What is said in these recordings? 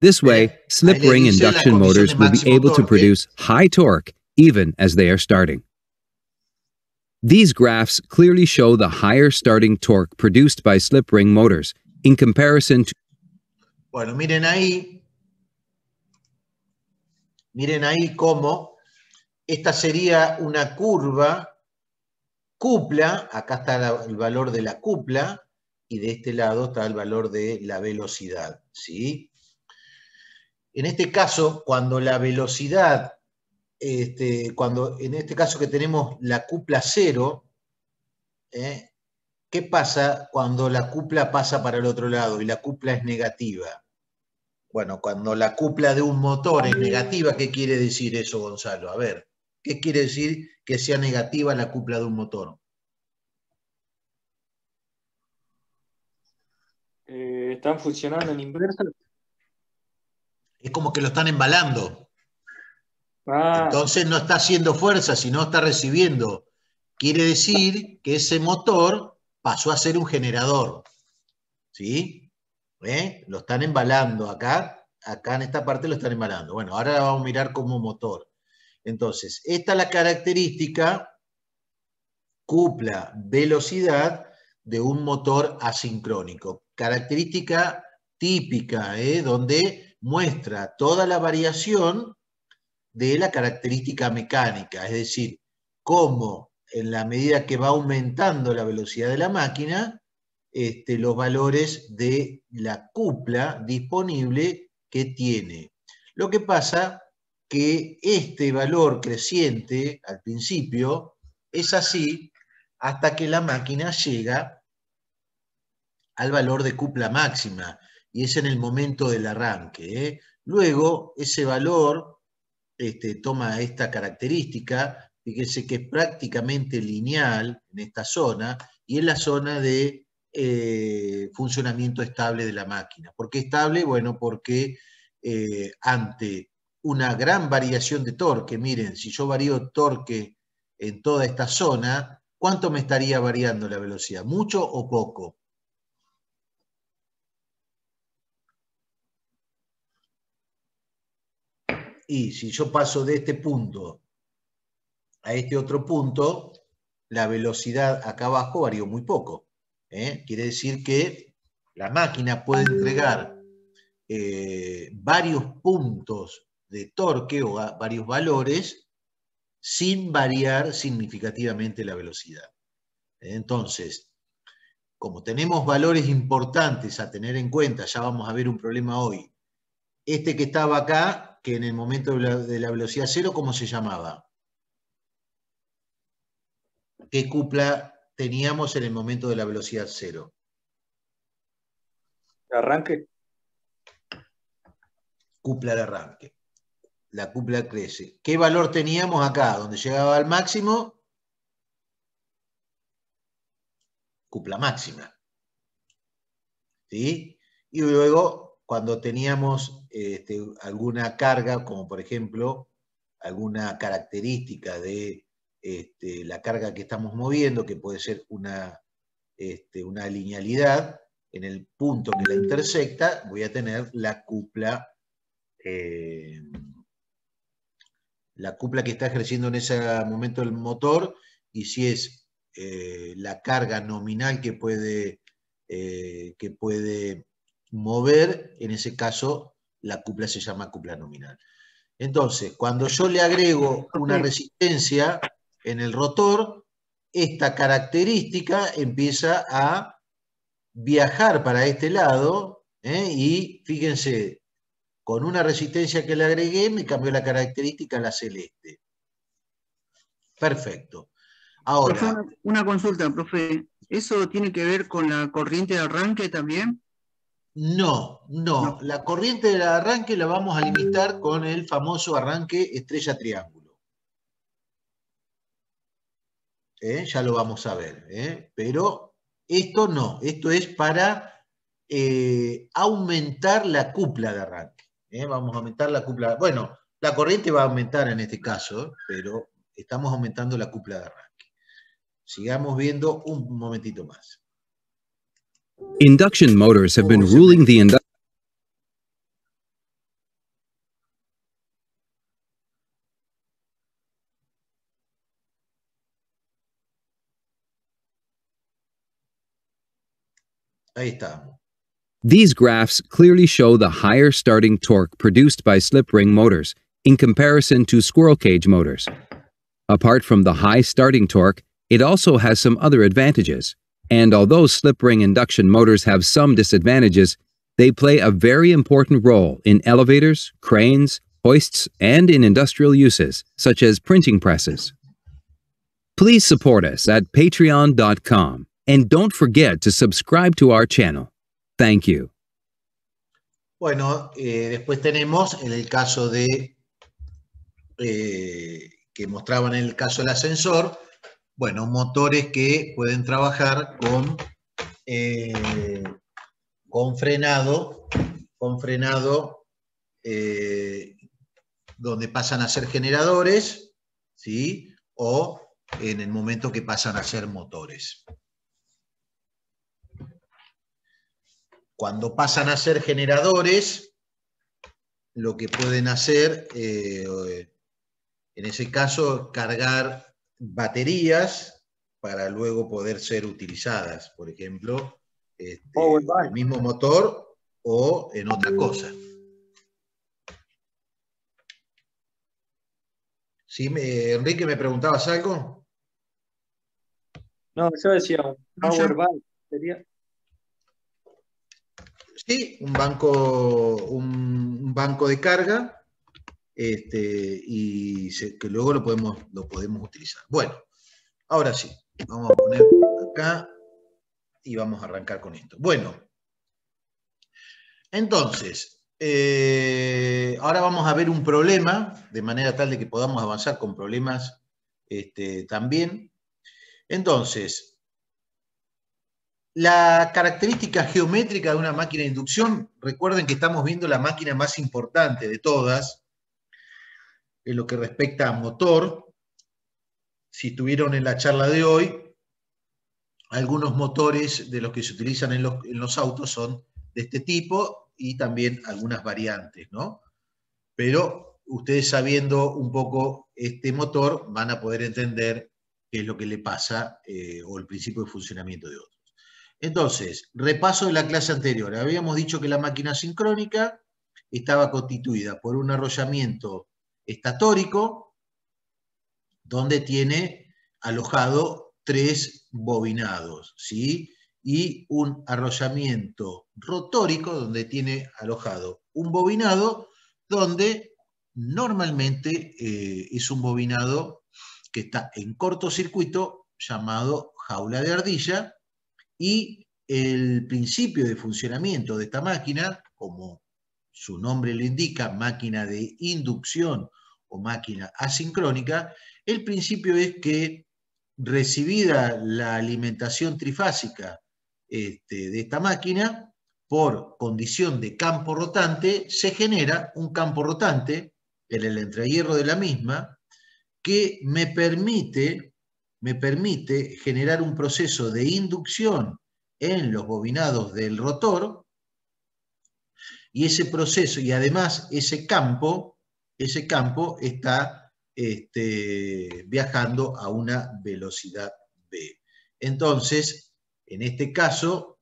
This way, Ahí slip le ring dice la induction condición de motors will be máximo able to torque. produce high torque even as they are starting. These graphs clearly show the higher starting torque produced by slip ring motors in comparison to. Bueno, miren ahí cómo esta sería una curva cupla, acá está el valor de la cupla, y de este lado está el valor de la velocidad, ¿sí? En este caso, cuando la velocidad, cuando en este caso que tenemos la cupla cero, ¿qué pasa cuando la cupla pasa para el otro lado y la cupla es negativa? Bueno, cuando la cupla de un motor es negativa, ¿qué quiere decir eso, Gonzalo? A ver, ¿qué quiere decir que sea negativa la cupla de un motor? Están funcionando en inversa. Es como que lo están embalando. Ah, Entonces no está haciendo fuerza, sino está recibiendo. Quiere decir que ese motor pasó a ser un generador. ¿Sí? Lo están embalando acá en esta parte lo están embalando. Bueno, ahora la vamos a mirar como motor. Entonces, esta es la característica cupla velocidad de un motor asincrónico. Característica típica, donde muestra toda la variación de la característica mecánica, es decir, cómo en la medida que va aumentando la velocidad de la máquina, los valores de la cupla disponible que tiene. Lo que pasa que este valor creciente al principio es así hasta que la máquina llega al valor de cupla máxima, y es en el momento del arranque. Luego, ese valor toma esta característica, fíjense que es prácticamente lineal en esta zona, y es la zona de funcionamiento estable de la máquina. ¿Por qué estable? Bueno, porque ante una gran variación de torque, miren, si yo varío torque en toda esta zona, ¿cuánto me estaría variando la velocidad? ¿Mucho o poco? Y si yo paso de este punto a este otro punto, la velocidad acá abajo varió muy poco. Quiere decir que la máquina puede entregar varios puntos de torque o varios valores sin variar significativamente la velocidad. Entonces, como tenemos valores importantes a tener en cuenta, ya vamos a ver un problema hoy. Este que estaba acá, que en el momento de la velocidad cero, ¿cómo se llamaba? ¿Qué cupla teníamos en el momento de la velocidad cero? arranque. Cupla de arranque. La cupla crece. ¿Qué valor teníamos acá? Donde llegaba al máximo, cupla máxima. ¿Sí? Y luego, cuando teníamos alguna carga, como por ejemplo, alguna característica de la carga que estamos moviendo, que puede ser una linealidad, en el punto que la intersecta, voy a tener la cupla que está ejerciendo en ese momento el motor, y si es la carga nominal que puede mover, en ese caso la cupla se llama cupla nominal. Entonces, cuando yo le agrego una resistencia en el rotor, esta característica empieza a viajar para este lado, y fíjense, con una resistencia que le agregué, me cambió la característica a la celeste. Perfecto. Ahora, profe, una consulta, profe. ¿Eso tiene que ver con la corriente de arranque también? no. La corriente del arranque la vamos a limitar con el famoso arranque estrella-triángulo. Ya lo vamos a ver. Pero esto no, esto es para aumentar la cupla de arranque. Vamos a aumentar la cupla. Bueno, la corriente va a aumentar en este caso, pero estamos aumentando la cupla de arranque. Sigamos viendo un momentito más. Induction motors have been ruling the Ahí está. These graphs clearly show the higher starting torque produced by slip ring motors in comparison to squirrel cage motors. Apart from the high starting torque, it also has some other advantages. And although slip ring induction motors have some disadvantages, they play a very important role in elevators, cranes, hoists, and in industrial uses, such as printing presses. Please support us at patreon.com, and don't forget to subscribe to our channel. Thank you. Bueno, después tenemos en el caso de, que mostraban en el caso del ascensor, bueno, motores que pueden trabajar con frenado, donde pasan a ser generadores, ¿sí? O en el momento que pasan a ser motores. Cuando pasan a ser generadores, lo que pueden hacer, en ese caso, cargar baterías para luego poder ser utilizadas, por ejemplo, el mismo motor o en otra cosa. ¿Sí, Enrique, me preguntabas algo? No, yo decía un No, power yo- bank. Sería. Sí, un banco de carga, y que luego lo podemos utilizar. Bueno, ahora sí, vamos a poner acá y vamos a arrancar con esto. Bueno, entonces, ahora vamos a ver un problema, de manera tal de que podamos avanzar con problemas también. Entonces, la característica geométrica de una máquina de inducción, recuerden que estamos viendo la máquina más importante de todas, en lo que respecta a motor. Si estuvieron en la charla de hoy, algunos motores de los que se utilizan en los autos son de este tipo y también algunas variantes, ¿no? Pero ustedes sabiendo un poco este motor van a poder entender qué es lo que le pasa o el principio de funcionamiento de otros. Entonces, repaso de la clase anterior. Habíamos dicho que la máquina sincrónica estaba constituida por un arrollamiento estatórico, donde tiene alojado 3 bobinados, ¿sí? Y un arrollamiento rotórico, donde tiene alojado un bobinado, donde normalmente es un bobinado que está en cortocircuito, llamado jaula de ardilla, y el principio de funcionamiento de esta máquina, como su nombre lo indica, máquina de inducción o máquina asincrónica, el principio es que, recibida la alimentación trifásica de esta máquina, por condición de campo rotante, se genera un campo rotante en el entrehierro de la misma que me permite generar un proceso de inducción en los bobinados del rotor, y ese proceso, y además ese campo está viajando a una velocidad v. Entonces, en este caso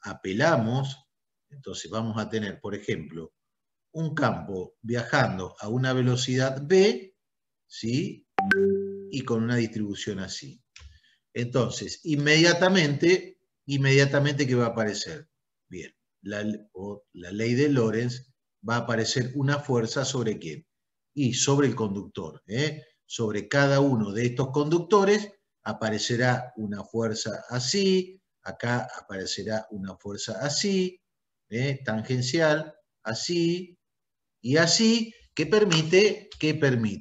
apelamos, entonces vamos a tener, por ejemplo, un campo viajando a una velocidad v, ¿sí? Y con una distribución así. Entonces, inmediatamente, ¿qué va a aparecer? Bien, la ley de Lorentz, va a aparecer una fuerza ¿sobre quién? Y sobre el conductor. Sobre cada uno de estos conductores aparecerá una fuerza así, acá aparecerá una fuerza así, tangencial, así y así, ¿qué permite?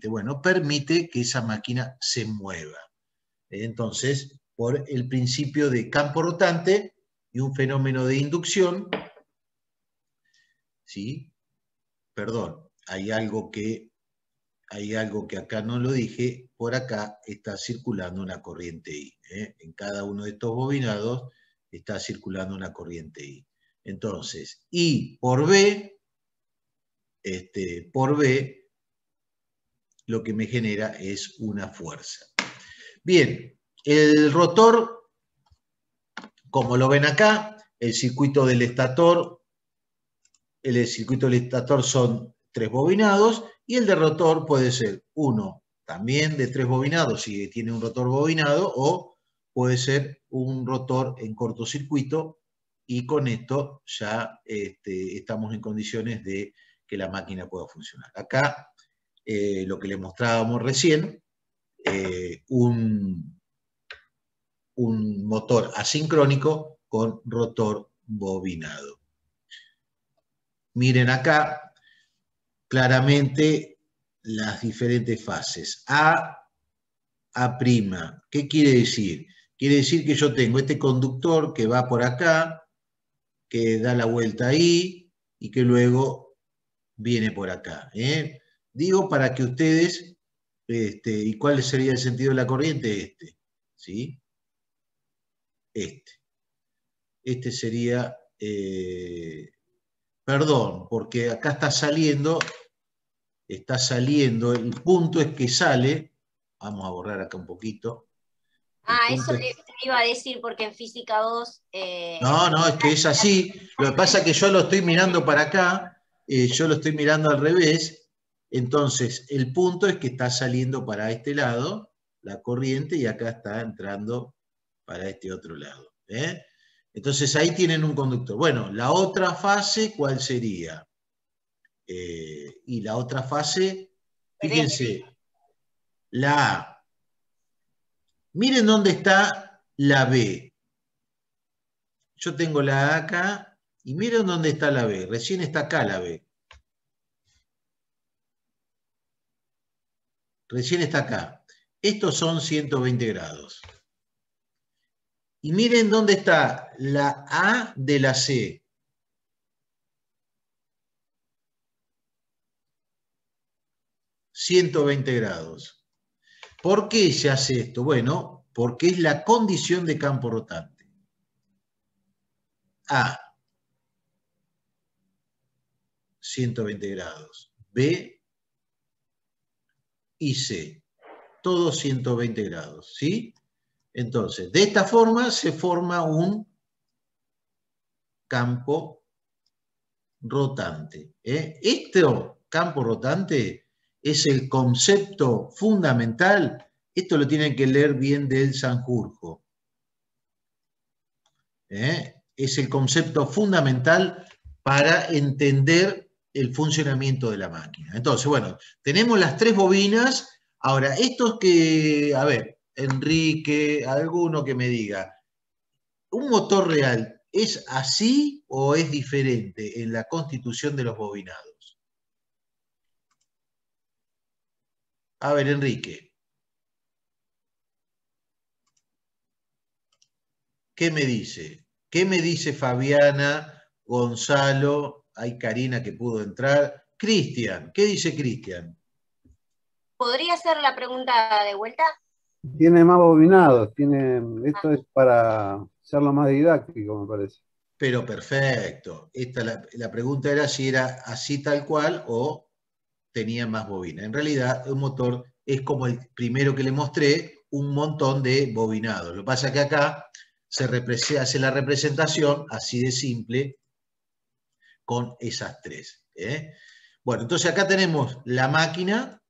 Bueno, permite que esa máquina se mueva. Entonces, por el principio de campo rotante y un fenómeno de inducción, ¿sí? Perdón, hay algo que acá no lo dije, por acá está circulando una corriente I. En cada uno de estos bobinados está circulando una corriente I. Entonces, I por B, lo que me genera es una fuerza. Bien, el rotor como lo ven acá, el circuito del estator son 3 bobinados, y el de rotor puede ser uno también de 3 bobinados si tiene un rotor bobinado, o puede ser un rotor en cortocircuito, y con esto ya estamos en condiciones de que la máquina pueda funcionar. Acá, lo que les mostrábamos recién, un motor asincrónico con rotor bobinado. Miren acá claramente las diferentes fases. A', ¿qué quiere decir? Quiere decir que yo tengo este conductor que va por acá, que da la vuelta ahí, y que luego viene por acá. Digo para que ustedes, ¿y cuál sería el sentido de la corriente? ¿Sí? Este sería, perdón, porque acá está saliendo, el punto es que sale, vamos a borrar acá un poquito. Eso le iba a decir, porque en física 2... No, es que es así. Lo que pasa es que yo lo estoy mirando para acá, yo lo estoy mirando al revés, entonces el punto es que está saliendo para este lado la corriente, y acá está entrando para este otro lado. Entonces ahí tienen un conductor. Bueno, la otra fase, ¿cuál sería? Y la otra fase, fíjense, la A. Miren dónde está la B. Yo tengo la A acá, y miren dónde está la B. Recién está acá la B. Recién está acá. Estos son 120 grados. Y miren dónde está la A de la C. $120. ¿Por qué se hace esto? Bueno, porque es la condición de campo rotante. A, 120 grados. B y C, todos 120 grados, ¿sí? Entonces, de esta forma se forma un campo rotante. Este campo rotante es el concepto fundamental. Esto lo tienen que leer bien del Sanjurjo. Es el concepto fundamental para entender el funcionamiento de la máquina. Entonces, bueno, tenemos las 3 bobinas. Ahora, estos que, a ver, Enrique, alguno que me diga, ¿un motor real es así o es diferente en la constitución de los bobinados? A ver, Enrique. ¿Qué me dice? ¿Qué me dice Fabiana, Gonzalo? Hay Karina que pudo entrar. Cristian, ¿qué dice Cristian? ¿Podría hacer la pregunta de vuelta? Tiene más bobinados, esto es para hacerlo más didáctico, me parece. Pero perfecto. La pregunta era si era así tal cual o tenía más bobina. En realidad, un motor es como el primero que le mostré, un montón de bobinados. Lo que pasa es que acá se hace la representación así de simple con esas 3. Bueno, entonces acá tenemos la máquina,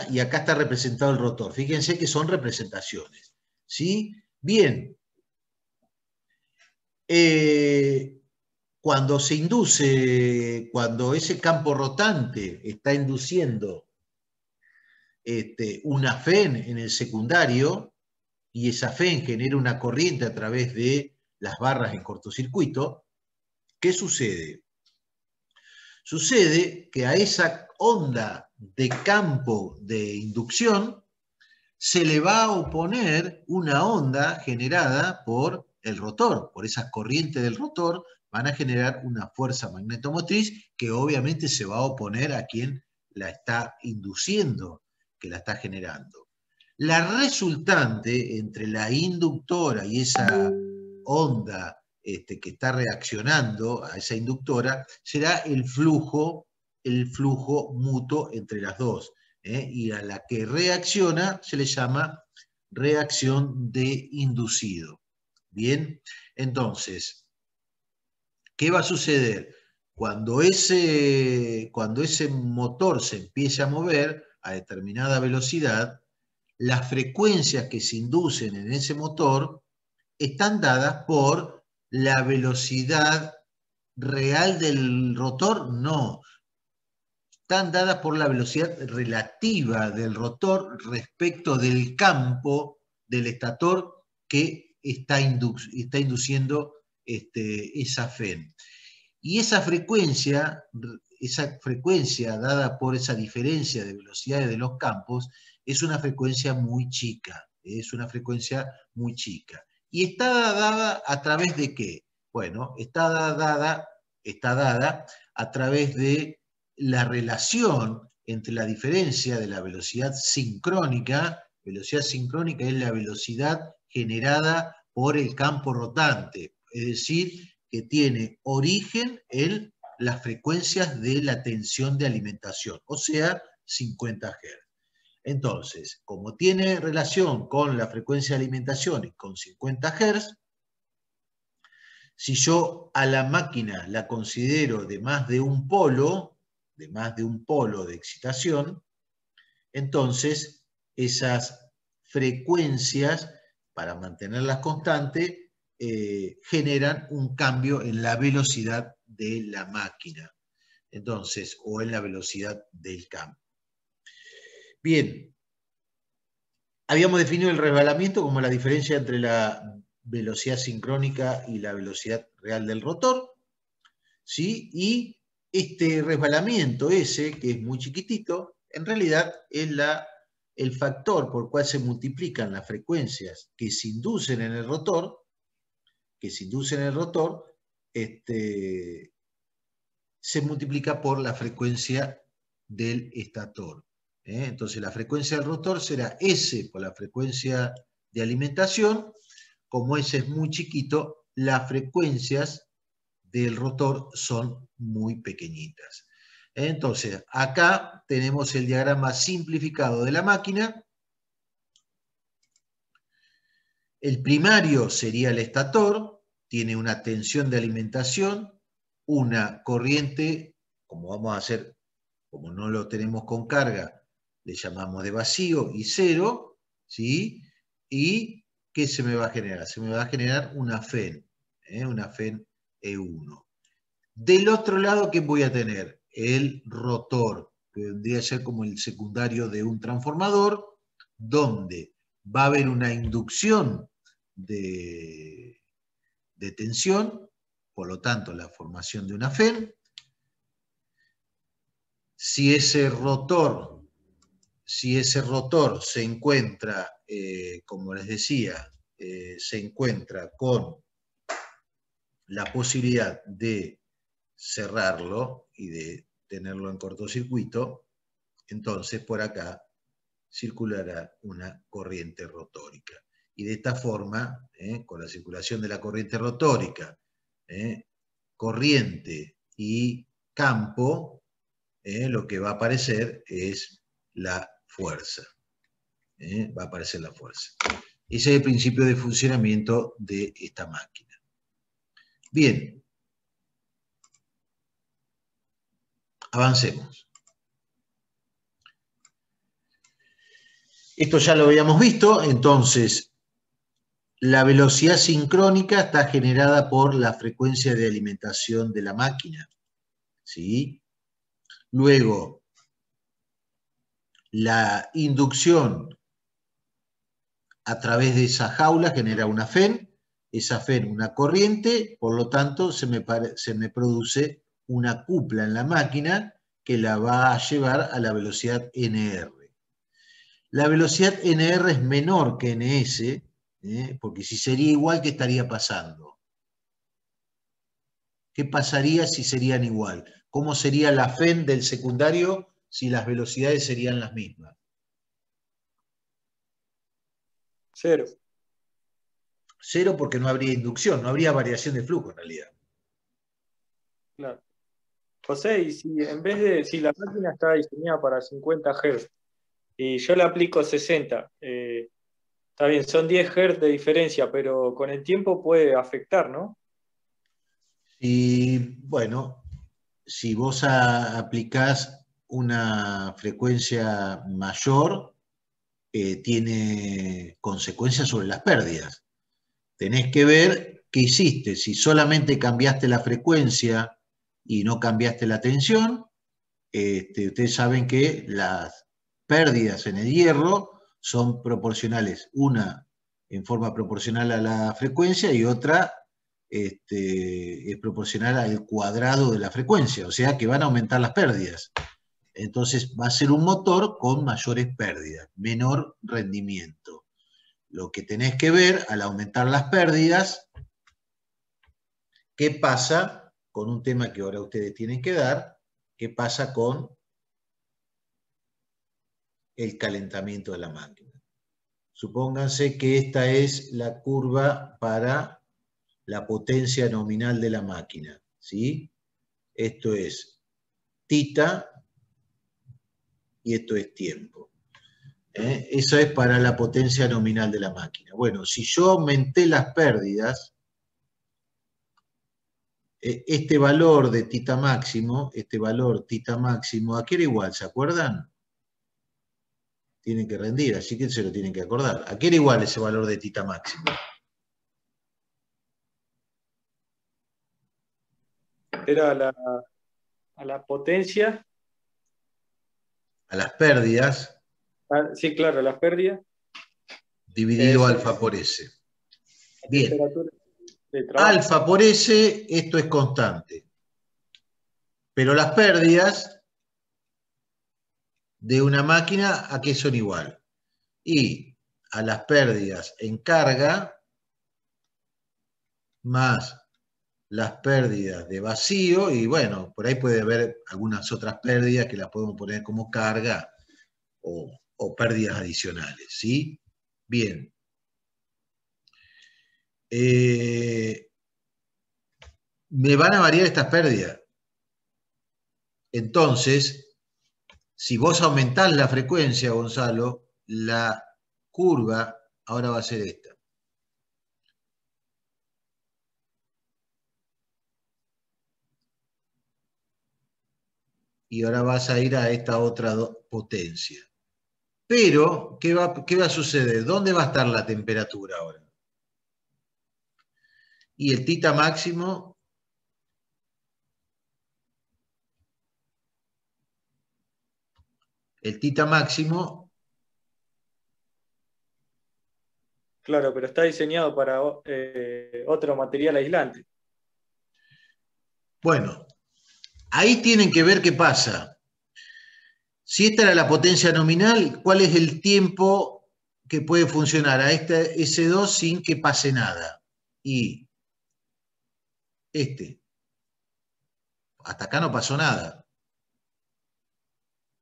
y acá está representado el rotor. Fíjense que son representaciones, ¿sí? Bien. Cuando se induce, cuando ese campo rotante está induciendo una FEN en el secundario, y esa FEN genera una corriente a través de las barras en cortocircuito, ¿qué sucede? Sucede que a esa onda de campo de inducción se le va a oponer una onda generada por el rotor. Por esas corrientes del rotor van a generar una fuerza magnetomotriz que obviamente se va a oponer a quien la está induciendo, que la está generando. La resultante entre la inductora y esa onda que está reaccionando a esa inductora será el flujo mutuo entre las dos. Y a la que reacciona se le llama reacción de inducido. Bien, entonces, ¿qué va a suceder? Cuando ese motor se empiece a mover a determinada velocidad, las frecuencias que se inducen en ese motor están dadas por la velocidad real del rotor, no. Están dadas por la velocidad relativa del rotor respecto del campo del estator que está induciendo esa FEN. Y esa frecuencia dada por esa diferencia de velocidades de los campos es una frecuencia muy chica. Es una frecuencia muy chica. ¿Y está dada a través de qué? Bueno, está dada a través de la relación entre la diferencia de la velocidad sincrónica es la velocidad generada por el campo rotante, es decir, que tiene origen en las frecuencias de la tensión de alimentación, o sea, 50 Hz. Entonces, como tiene relación con la frecuencia de alimentación y con 50 Hz, si yo a la máquina la considero de más de un polo de excitación, entonces esas frecuencias, para mantenerlas constantes, generan un cambio en la velocidad de la máquina, entonces, o en la velocidad del campo. Bien, habíamos definido el resbalamiento como la diferencia entre la velocidad sincrónica y la velocidad real del rotor, ¿sí? Y este resbalamiento ese, que es muy chiquitito, en realidad es el factor por cual se multiplican las frecuencias que se inducen en el rotor, se multiplica por la frecuencia del estator. Entonces la frecuencia del rotor será S por la frecuencia de alimentación. Como S es muy chiquito, las frecuencias del rotor son muy pequeñitas. Entonces, acá tenemos el diagrama simplificado de la máquina. El primario sería el estator, tiene una tensión de alimentación, una corriente, como vamos a hacer, como no lo tenemos con carga, le llamamos de vacío y cero, ¿sí? ¿Y qué se me va a generar? Se me va a generar una FEN E1. Del otro lado, ¿qué voy a tener? El rotor, que vendría a ser como el secundario de un transformador, donde va a haber una inducción de tensión, por lo tanto, la formación de una FEN. Si ese rotor se encuentra, como les decía, se encuentra con la posibilidad de cerrarlo y de tenerlo en cortocircuito, entonces por acá circulará una corriente rotórica. Y de esta forma, con la circulación de la corriente rotórica, corriente y campo, lo que va a aparecer es la fuerza. Va a aparecer la fuerza. Ese es el principio de funcionamiento de esta máquina. Bien. Avancemos. Esto ya lo habíamos visto, entonces la velocidad sincrónica está generada por la frecuencia de alimentación de la máquina, ¿sí? Luego, la inducción a través de esa jaula genera una FEN, esa FEN una corriente, por lo tanto se me produce una cupla en la máquina que la va a llevar a la velocidad NR. La velocidad NR es menor que NS, porque si sería igual, ¿qué estaría pasando? ¿Qué pasaría si serían igual? ¿Cómo sería la FEN del secundario si las velocidades serían las mismas? Cero. Cero porque no habría inducción, no habría variación de flujo en realidad. Claro. José, y si la máquina está diseñada para 50 Hz y yo le aplico 60, Está bien, son 10 Hz de diferencia, pero con el tiempo puede afectar, ¿no? Y bueno, si vos aplicás una frecuencia mayor, tiene consecuencias sobre las pérdidas. Tenés que ver qué hiciste. Si solamente cambiaste la frecuencia y no cambiaste la tensión, ustedes saben que las pérdidas en el hierro son proporcionales, una en forma proporcional a la frecuencia y otra es proporcional al cuadrado de la frecuencia, o sea que van a aumentar las pérdidas. Entonces va a ser un motor con mayores pérdidas, menor rendimiento. Lo que tenés que ver al aumentar las pérdidas, ¿qué pasa con un tema que ahora ustedes tienen que dar? ¿Qué pasa con el calentamiento de la máquina? Supónganse que esta es la curva para la potencia nominal de la máquina, ¿sí? Esto es tita y esto es tiempo. Eso es para la potencia nominal de la máquina. Bueno, si yo aumenté las pérdidas, este valor de tita máximo, ¿a qué era igual? ¿Se acuerdan? Tienen que rendir, así que se lo tienen que acordar. ¿A qué era igual ese valor de tita máximo? Era a la potencia. A las pérdidas Sí, claro, las pérdidas. dividido Son alfa por S. la Bien, temperatura de trabajo. alfa por S, esto es constante. Pero las pérdidas de una máquina, ¿a qué son igual? Y a las pérdidas en carga más las pérdidas de vacío, y bueno, por ahí puede haber algunas otras pérdidas que las podemos poner como carga o pérdidas adicionales, ¿sí? Bien. Me van a variar estas pérdidas. Entonces, si vos aumentás la frecuencia, Gonzalo, la curva ahora va a ser esta. Y ahora vas a ir a esta otra potencia. Pero, ¿qué va a suceder? ¿Dónde va a estar la temperatura ahora? Y el tita máximo Claro, pero está diseñado para otro material aislante. bueno, ahí tienen que ver qué pasa. Si esta era la potencia nominal, ¿cuál es el tiempo que puede funcionar a este S2 sin que pase nada? Y hasta acá no pasó nada,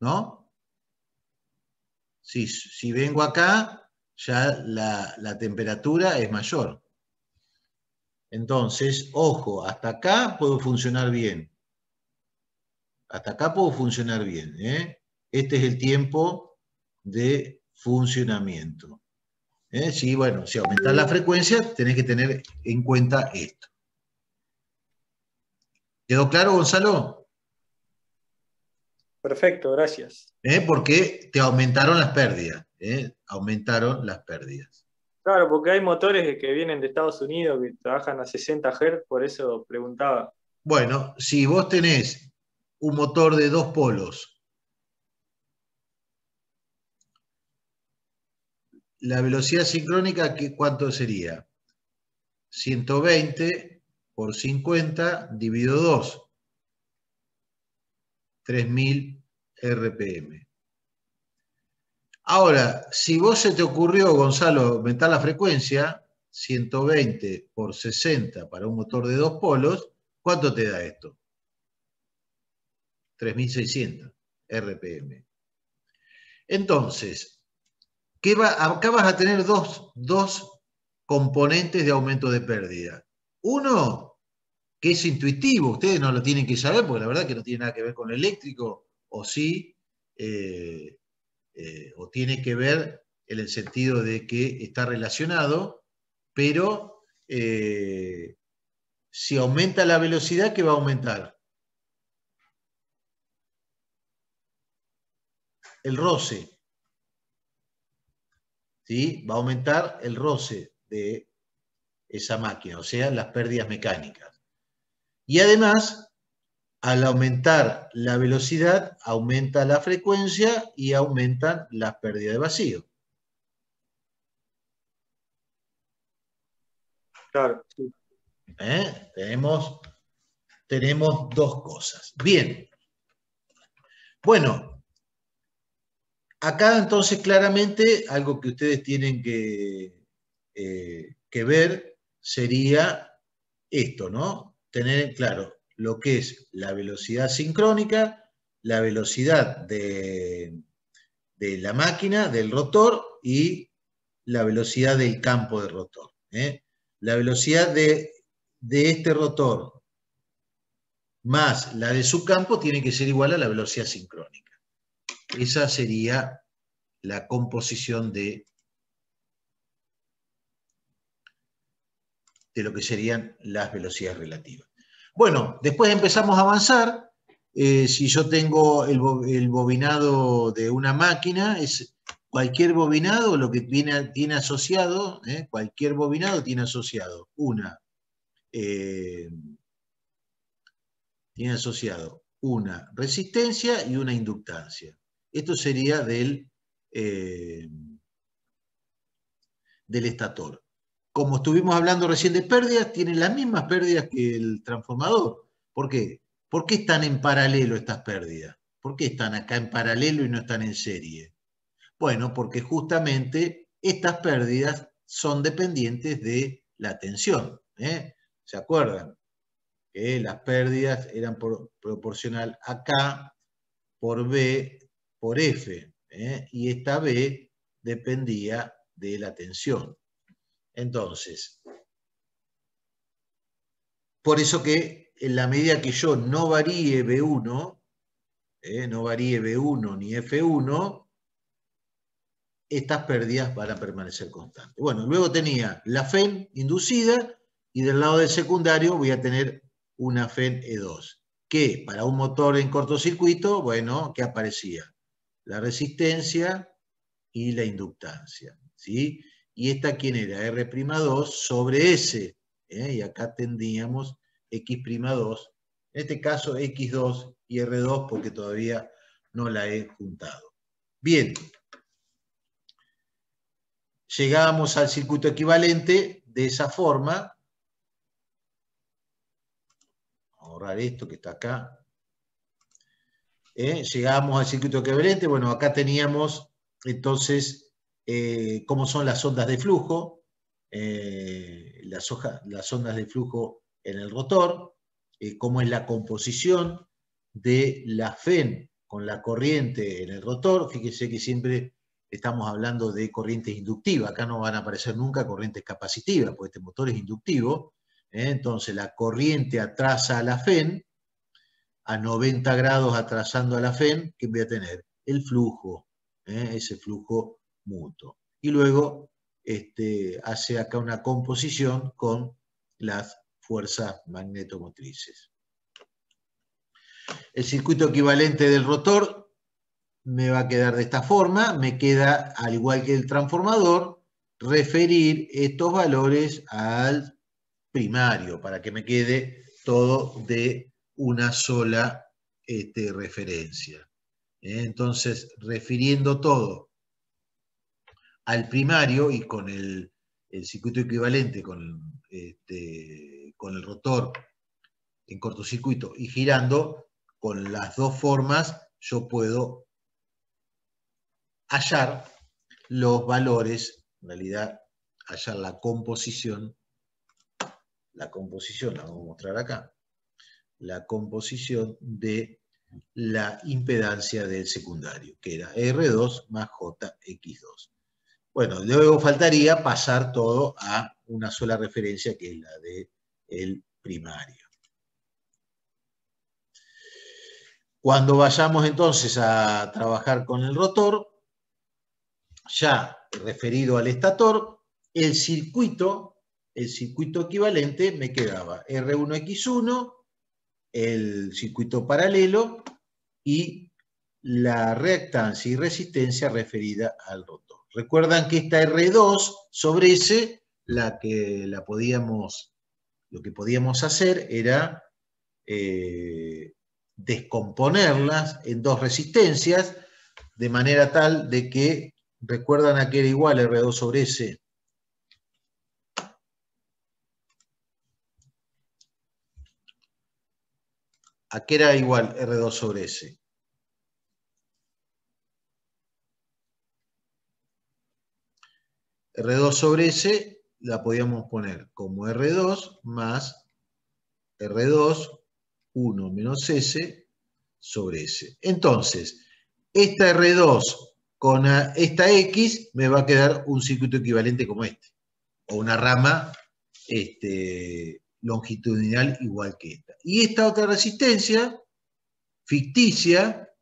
¿no? Si vengo acá, ya la temperatura es mayor. Entonces, ojo, hasta acá puedo funcionar bien. Hasta acá puedo funcionar bien, ¿eh? Este es el tiempo de funcionamiento. Sí, bueno, si aumentas la frecuencia, tenés que tener en cuenta esto. ¿Quedó claro, Gonzalo? Perfecto, gracias. Porque te aumentaron las pérdidas. Aumentaron las pérdidas. Claro, porque hay motores que vienen de Estados Unidos que trabajan a 60 Hz, por eso preguntaba. Bueno, si vos tenés un motor de 2 polos, la velocidad sincrónica, ¿cuánto sería? 120 por 50 dividido 2. 3000 RPM. Ahora, si vos se te ocurrió, Gonzalo, aumentar la frecuencia, 120 por 60 para un motor de 2 polos, ¿cuánto te da esto? 3600 RPM. Entonces, acá vas a tener dos componentes de aumento de pérdida. Uno, que es intuitivo, ustedes no lo tienen que saber, porque la verdad que no tiene nada que ver con el eléctrico, o sí, o tiene que ver en el sentido de que está relacionado, pero si aumenta la velocidad, ¿qué va a aumentar? El roce. ¿Sí? Va a aumentar el roce de esa máquina, o sea, las pérdidas mecánicas. Y además, al aumentar la velocidad, aumenta la frecuencia y aumentan las pérdidas de vacío. Claro, sí. Tenemos dos cosas. Bien. Bueno, acá entonces claramente algo que ustedes tienen que ver sería esto, ¿no? Tener claro lo que es la velocidad sincrónica, la velocidad de la máquina, del rotor, y la velocidad del campo del rotor. La velocidad de este rotor más la de su campo tiene que ser igual a la velocidad sincrónica. Esa sería la composición de lo que serían las velocidades relativas. Bueno, después empezamos a avanzar. Si yo tengo el bobinado de una máquina, es cualquier bobinado, lo que tiene asociado, cualquier bobinado tiene asociado una resistencia y una inductancia. Esto sería del estator. Como estuvimos hablando recién de pérdidas, tienen las mismas pérdidas que el transformador. ¿Por qué? ¿Por qué están en paralelo estas pérdidas? ¿Por qué están acá en paralelo y no están en serie? Bueno, porque justamente estas pérdidas son dependientes de la tensión. ¿Se acuerdan? Que las pérdidas eran proporcional a K por B por F. Y esta B dependía de la tensión. Entonces, por eso que en la medida que yo no varíe B1, no varíe B1 ni F1, estas pérdidas van a permanecer constantes. Bueno, luego tenía la FEN inducida y del lado del secundario voy a tener una FEN E2, que para un motor en cortocircuito, bueno, ¿qué aparecía? La resistencia y la inductancia, ¿sí? Y esta, ¿quién era? R'2 sobre S, y acá tendríamos X'2, en este caso X2 y R2 porque todavía no la he juntado. Bien, llegamos al circuito equivalente de esa forma. Vamos a borrar esto que está acá. Llegamos al circuito equivalente, bueno, acá teníamos entonces cómo son las ondas de flujo, las ondas de flujo en el rotor, cómo es la composición de la FEN con la corriente en el rotor. Fíjense que siempre estamos hablando de corrientes inductivas, acá no van a aparecer nunca corrientes capacitivas, porque este motor es inductivo. Entonces la corriente atrasa a la FEN, a 90 grados atrasando a la FEN, que voy a tener el flujo, ese flujo mutuo. Y luego hace acá una composición con las fuerzas magnetomotrices. El circuito equivalente del rotor me va a quedar de esta forma, me queda, al igual que el transformador, referir estos valores al primario, para que me quede todo de una sola referencia. Entonces, refiriendo todo al primario y con el circuito equivalente con el rotor en cortocircuito y girando, con las dos formas yo puedo hallar los valores, en realidad hallar la composición, la vamos a mostrar acá, la composición de la impedancia del secundario, que era R2 más JX2. Bueno, luego faltaría pasar todo a una sola referencia, que es la del primario. Cuando vayamos entonces a trabajar con el rotor, ya referido al estator, el circuito equivalente me quedaba R1X1, el circuito paralelo y la reactancia y resistencia referida al rotor. Recuerdan que esta R2 sobre S, lo que podíamos hacer era descomponerlas en dos resistencias, de manera tal de que, recuerdan a que era igual R2 sobre S. ¿A qué era igual R2 sobre S? R2 sobre S la podíamos poner como R2 más R2, 1 menos S sobre S. Entonces, esta R2 con esta X me va a quedar un circuito equivalente como este, o una rama longitudinal igual que esta. Y esta otra resistencia, ficticia,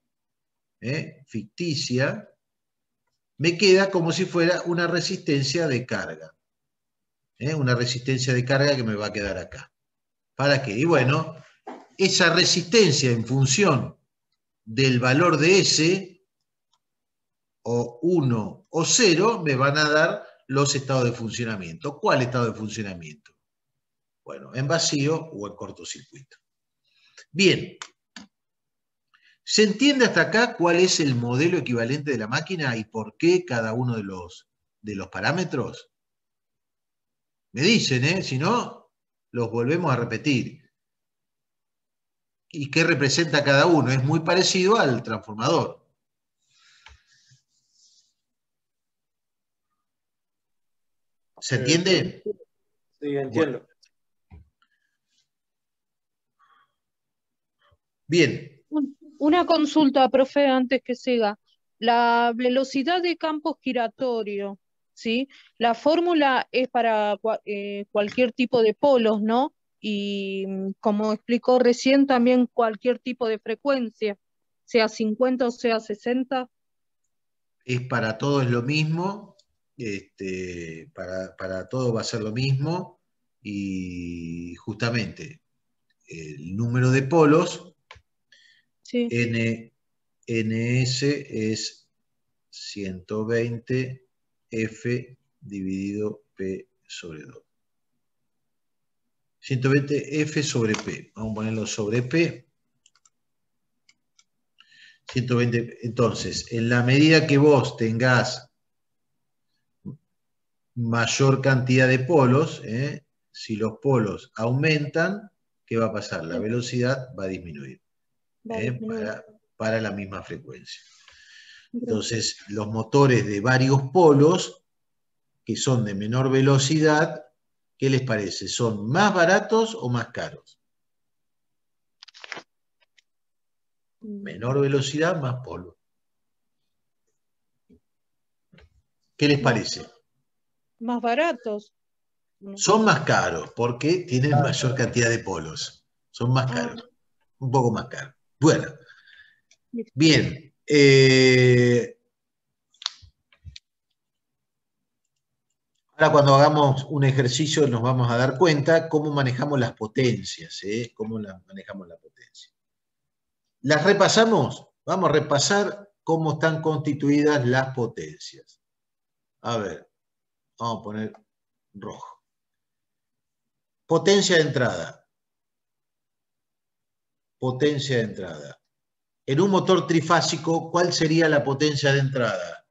me queda como si fuera una resistencia de carga. Una resistencia de carga que me va a quedar acá. ¿Para qué? Y bueno, esa resistencia en función del valor de S, o 1 o 0, me van a dar los estados de funcionamiento. ¿Cuál estado de funcionamiento? Bueno, en vacío o en cortocircuito. Bien. ¿Se entiende hasta acá cuál es el modelo equivalente de la máquina y por qué cada uno de los parámetros? Me dicen, si no, los volvemos a repetir. ¿Y qué representa cada uno? Es muy parecido al transformador. ¿Se entiende? Sí, entiendo. Bueno. Bien. Una consulta, profe, antes que siga. La velocidad de campo giratorio, ¿sí? La fórmula es para cualquier tipo de polos, ¿no? Y como explicó recién, también cualquier tipo de frecuencia, sea 50 o sea 60. Es para todo es lo mismo, para todo va a ser lo mismo, y justamente el número de polos, Sí. NS es 120 F dividido P sobre 2. 120 F sobre P. Vamos a ponerlo sobre P. 120. Entonces, en la medida que vos tengas mayor cantidad de polos, si los polos aumentan, ¿qué va a pasar? La velocidad va a disminuir, para la misma frecuencia. Entonces, los motores de varios polos, que son de menor velocidad, ¿qué les parece? ¿Son más baratos o más caros? Menor velocidad, más polo. ¿Qué les parece? Más baratos. Son más caros porque tienen mayor cantidad de polos. Son más caros. Un poco más caros. Bueno. Bien. Ahora cuando hagamos un ejercicio nos vamos a dar cuenta cómo manejamos las potencias. Cómo manejamos la potencia. ¿Las repasamos? Vamos a repasar cómo están constituidas las potencias. A ver. Vamos a poner rojo. Potencia de entrada. Potencia de entrada. En un motor trifásico, ¿cuál sería la potencia de entrada?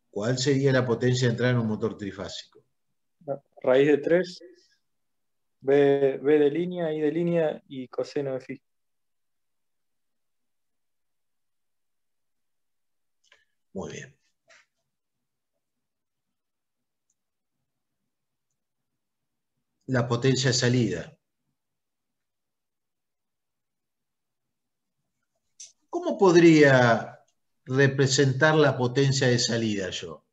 ¿Cuál sería la potencia de entrada en un motor trifásico? Raíz de 3, B de línea, I de línea y coseno de phi. Muy bien. La potencia de salida. ¿Cómo podría representar la potencia de salida yo?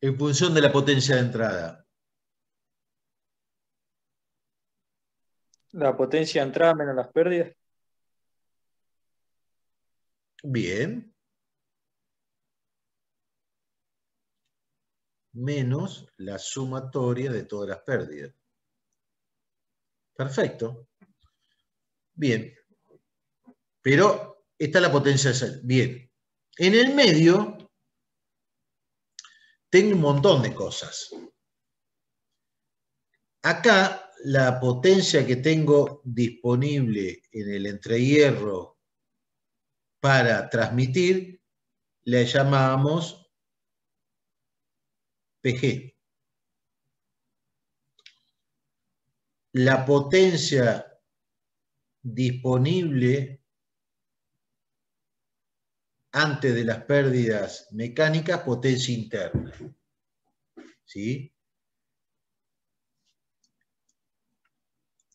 En función de la potencia de entrada. La potencia de entrada menos las pérdidas. Bien. Menos la sumatoria de todas las pérdidas. Perfecto. Bien. Pero esta es la potencia de salida. Bien. En el medio tengo un montón de cosas. Acá la potencia que tengo disponible en el entrehierro para transmitir la llamamos PG. La potencia disponible antes de las pérdidas mecánicas, potencia interna. ¿Sí?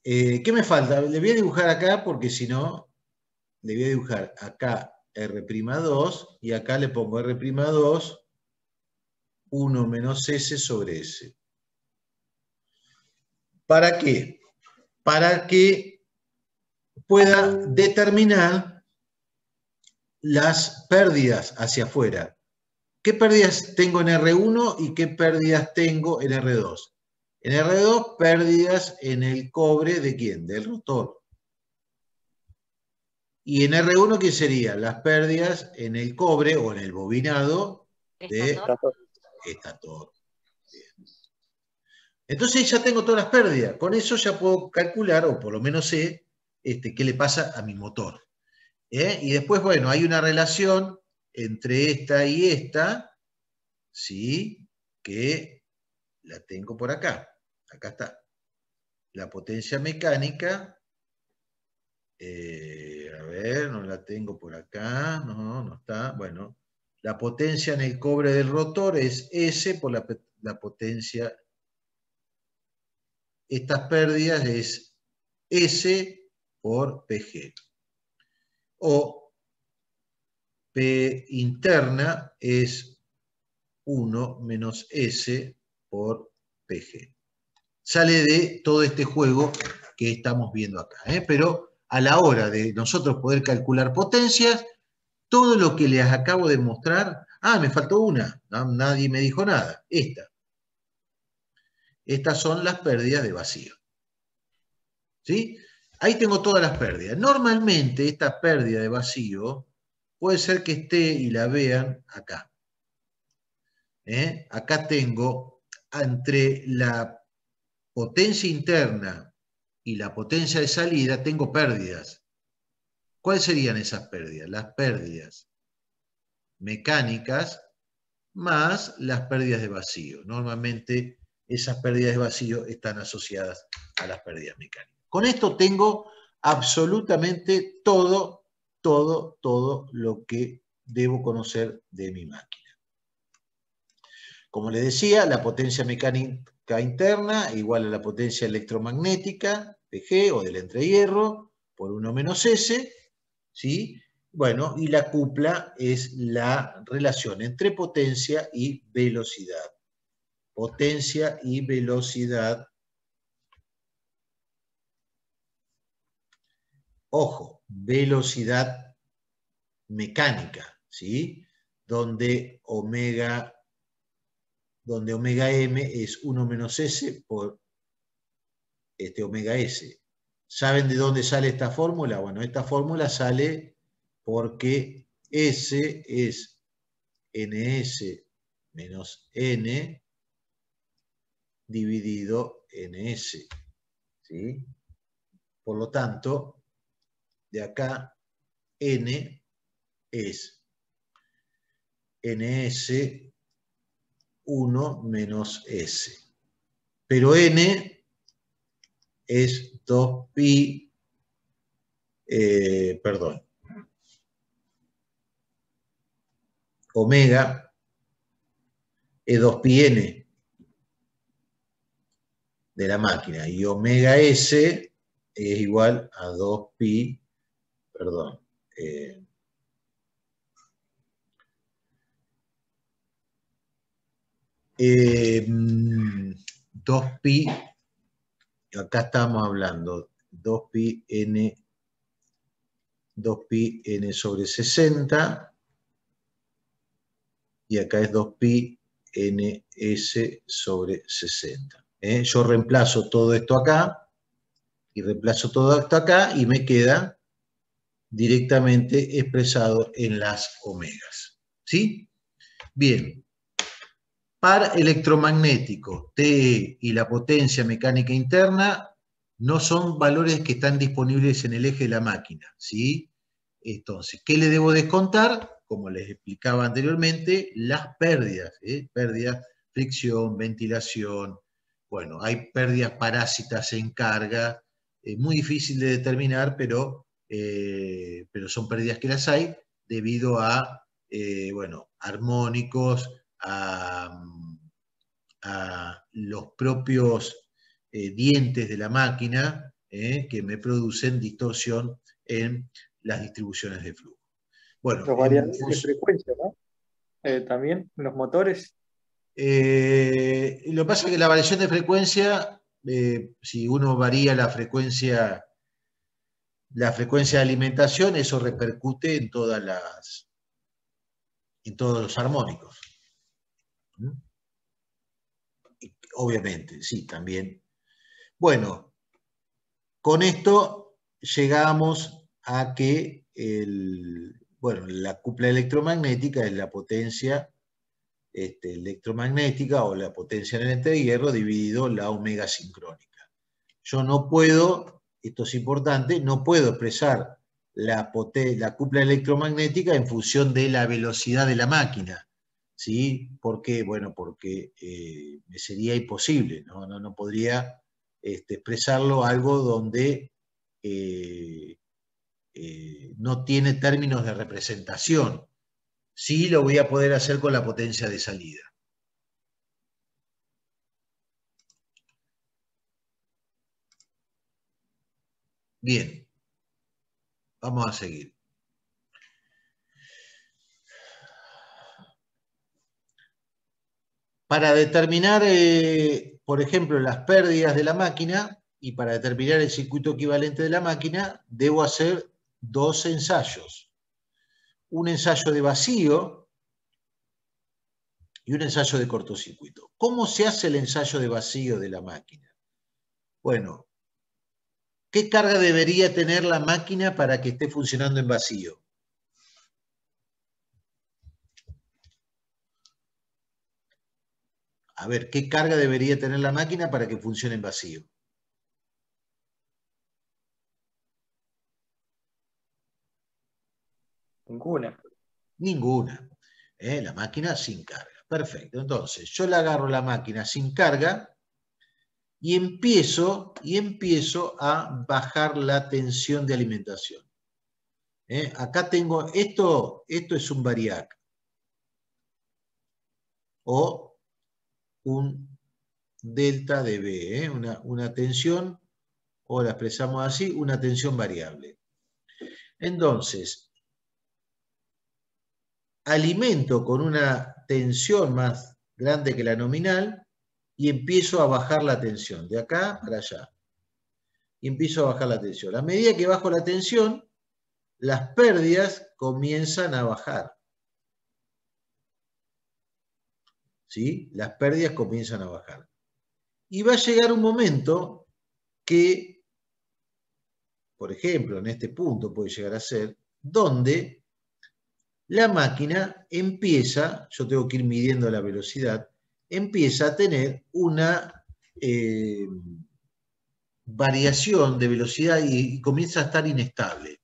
¿Qué me falta? Le voy a dibujar acá porque si no, le voy a dibujar acá R'2 y acá le pongo R'2, 1 menos S sobre S. ¿Para qué? Para que pueda determinar las pérdidas hacia afuera. ¿Qué pérdidas tengo en R1 y qué pérdidas tengo en R2? En R2, pérdidas en el cobre ¿de quién? Del rotor. Y en R1, ¿qué serían? Las pérdidas en el cobre o en el bobinado de estator. Bien. Entonces ya tengo todas las pérdidas. Con eso ya puedo calcular, o por lo menos sé, qué le pasa a mi motor. Y después, bueno, hay una relación entre esta y esta, ¿sí? Que la tengo por acá. Acá está. La potencia mecánica, a ver, no la tengo por acá, no está. Bueno, la potencia en el cobre del rotor es S por la potencia. Estas pérdidas es S por PG. O P interna es 1 menos S por PG. Sale de todo este juego que estamos viendo acá. Pero a la hora de nosotros poder calcular potencias, todo lo que les acabo de mostrar, me faltó una, nadie me dijo nada, esta. Estas son las pérdidas de vacío. ¿Sí? Ahí tengo todas las pérdidas. Normalmente esta pérdida de vacío puede ser que esté y la vean acá. Acá tengo entre la potencia interna y la potencia de salida, tengo pérdidas. ¿Cuáles serían esas pérdidas? Las pérdidas mecánicas más las pérdidas de vacío. Normalmente esas pérdidas de vacío están asociadas a las pérdidas mecánicas. Con esto tengo absolutamente todo lo que debo conocer de mi máquina. Como les decía, la potencia mecánica interna igual a la potencia electromagnética, PG, o del entrehierro, por 1 menos S, ¿sí? Bueno, y la cupla es la relación entre potencia y velocidad. Potencia y velocidad. Ojo, velocidad mecánica, ¿sí? Donde omega m es 1 menos S por omega S. ¿Saben de dónde sale esta fórmula? Bueno, esta fórmula sale porque S es ns menos n dividido ns. ¿Sí? Por lo tanto, de acá n es ns 1 menos s. Pero n es 2pi, omega es 2pi n de la máquina, y omega s es igual a 2pi, 2pi, acá estamos hablando 2pi n sobre 60, y acá es 2pi ns sobre 60. Yo reemplazo todo esto acá, y reemplazo todo esto acá, y me queda directamente expresado en las omegas. ¿Sí? Bien. Par electromagnético, TE y la potencia mecánica interna no son valores que están disponibles en el eje de la máquina, ¿sí? Entonces, ¿qué le debo descontar? Como les explicaba anteriormente, las pérdidas, pérdidas, fricción, ventilación. Bueno, hay pérdidas parásitas en carga, muy difícil de determinar, pero son pérdidas que las hay debido a, bueno, armónicos, a los propios dientes de la máquina que me producen distorsión en las distribuciones de flujo. Bueno, Los variadores de frecuencia, ¿no? También los motores. Lo que pasa es que la variación de frecuencia, si uno varía la frecuencia de alimentación, eso repercute en todos los armónicos. Obviamente, sí, también. Bueno, con esto llegamos a que la cupla electromagnética es la potencia electromagnética o la potencia en el ente de hierro dividido la omega sincrónica. Yo no puedo, esto es importante, no puedo expresar la cupla electromagnética en función de la velocidad de la máquina. ¿Sí? ¿Por qué? Bueno, porque me sería imposible, no podría expresarlo algo donde no tiene términos de representación. Sí lo voy a poder hacer con la potencia de salida. Bien, vamos a seguir. Para determinar, por ejemplo, las pérdidas de la máquina y para determinar el circuito equivalente de la máquina, debo hacer dos ensayos. Un ensayo de vacío y un ensayo de cortocircuito. ¿Cómo se hace el ensayo de vacío de la máquina? Bueno, ¿qué carga debería tener la máquina para que esté funcionando en vacío? A ver, ¿qué carga debería tener la máquina para que funcione en vacío? Ninguna. Ninguna. La máquina sin carga. Perfecto. Entonces, yo le agarro la máquina sin carga y empiezo a bajar la tensión de alimentación. Acá tengo, esto es un variac. O un delta de B, una tensión, o la expresamos así, una tensión variable. Entonces, alimento con una tensión más grande que la nominal y empiezo a bajar la tensión, de acá para allá. Y empiezo a bajar la tensión. A medida que bajo la tensión, las pérdidas comienzan a bajar. ¿Sí? Las pérdidas comienzan a bajar. Y va a llegar un momento que, por ejemplo, en este punto puede llegar a ser, donde la máquina empieza, yo tengo que ir midiendo la velocidad, empieza a tener una variación de velocidad y comienza a estar inestable.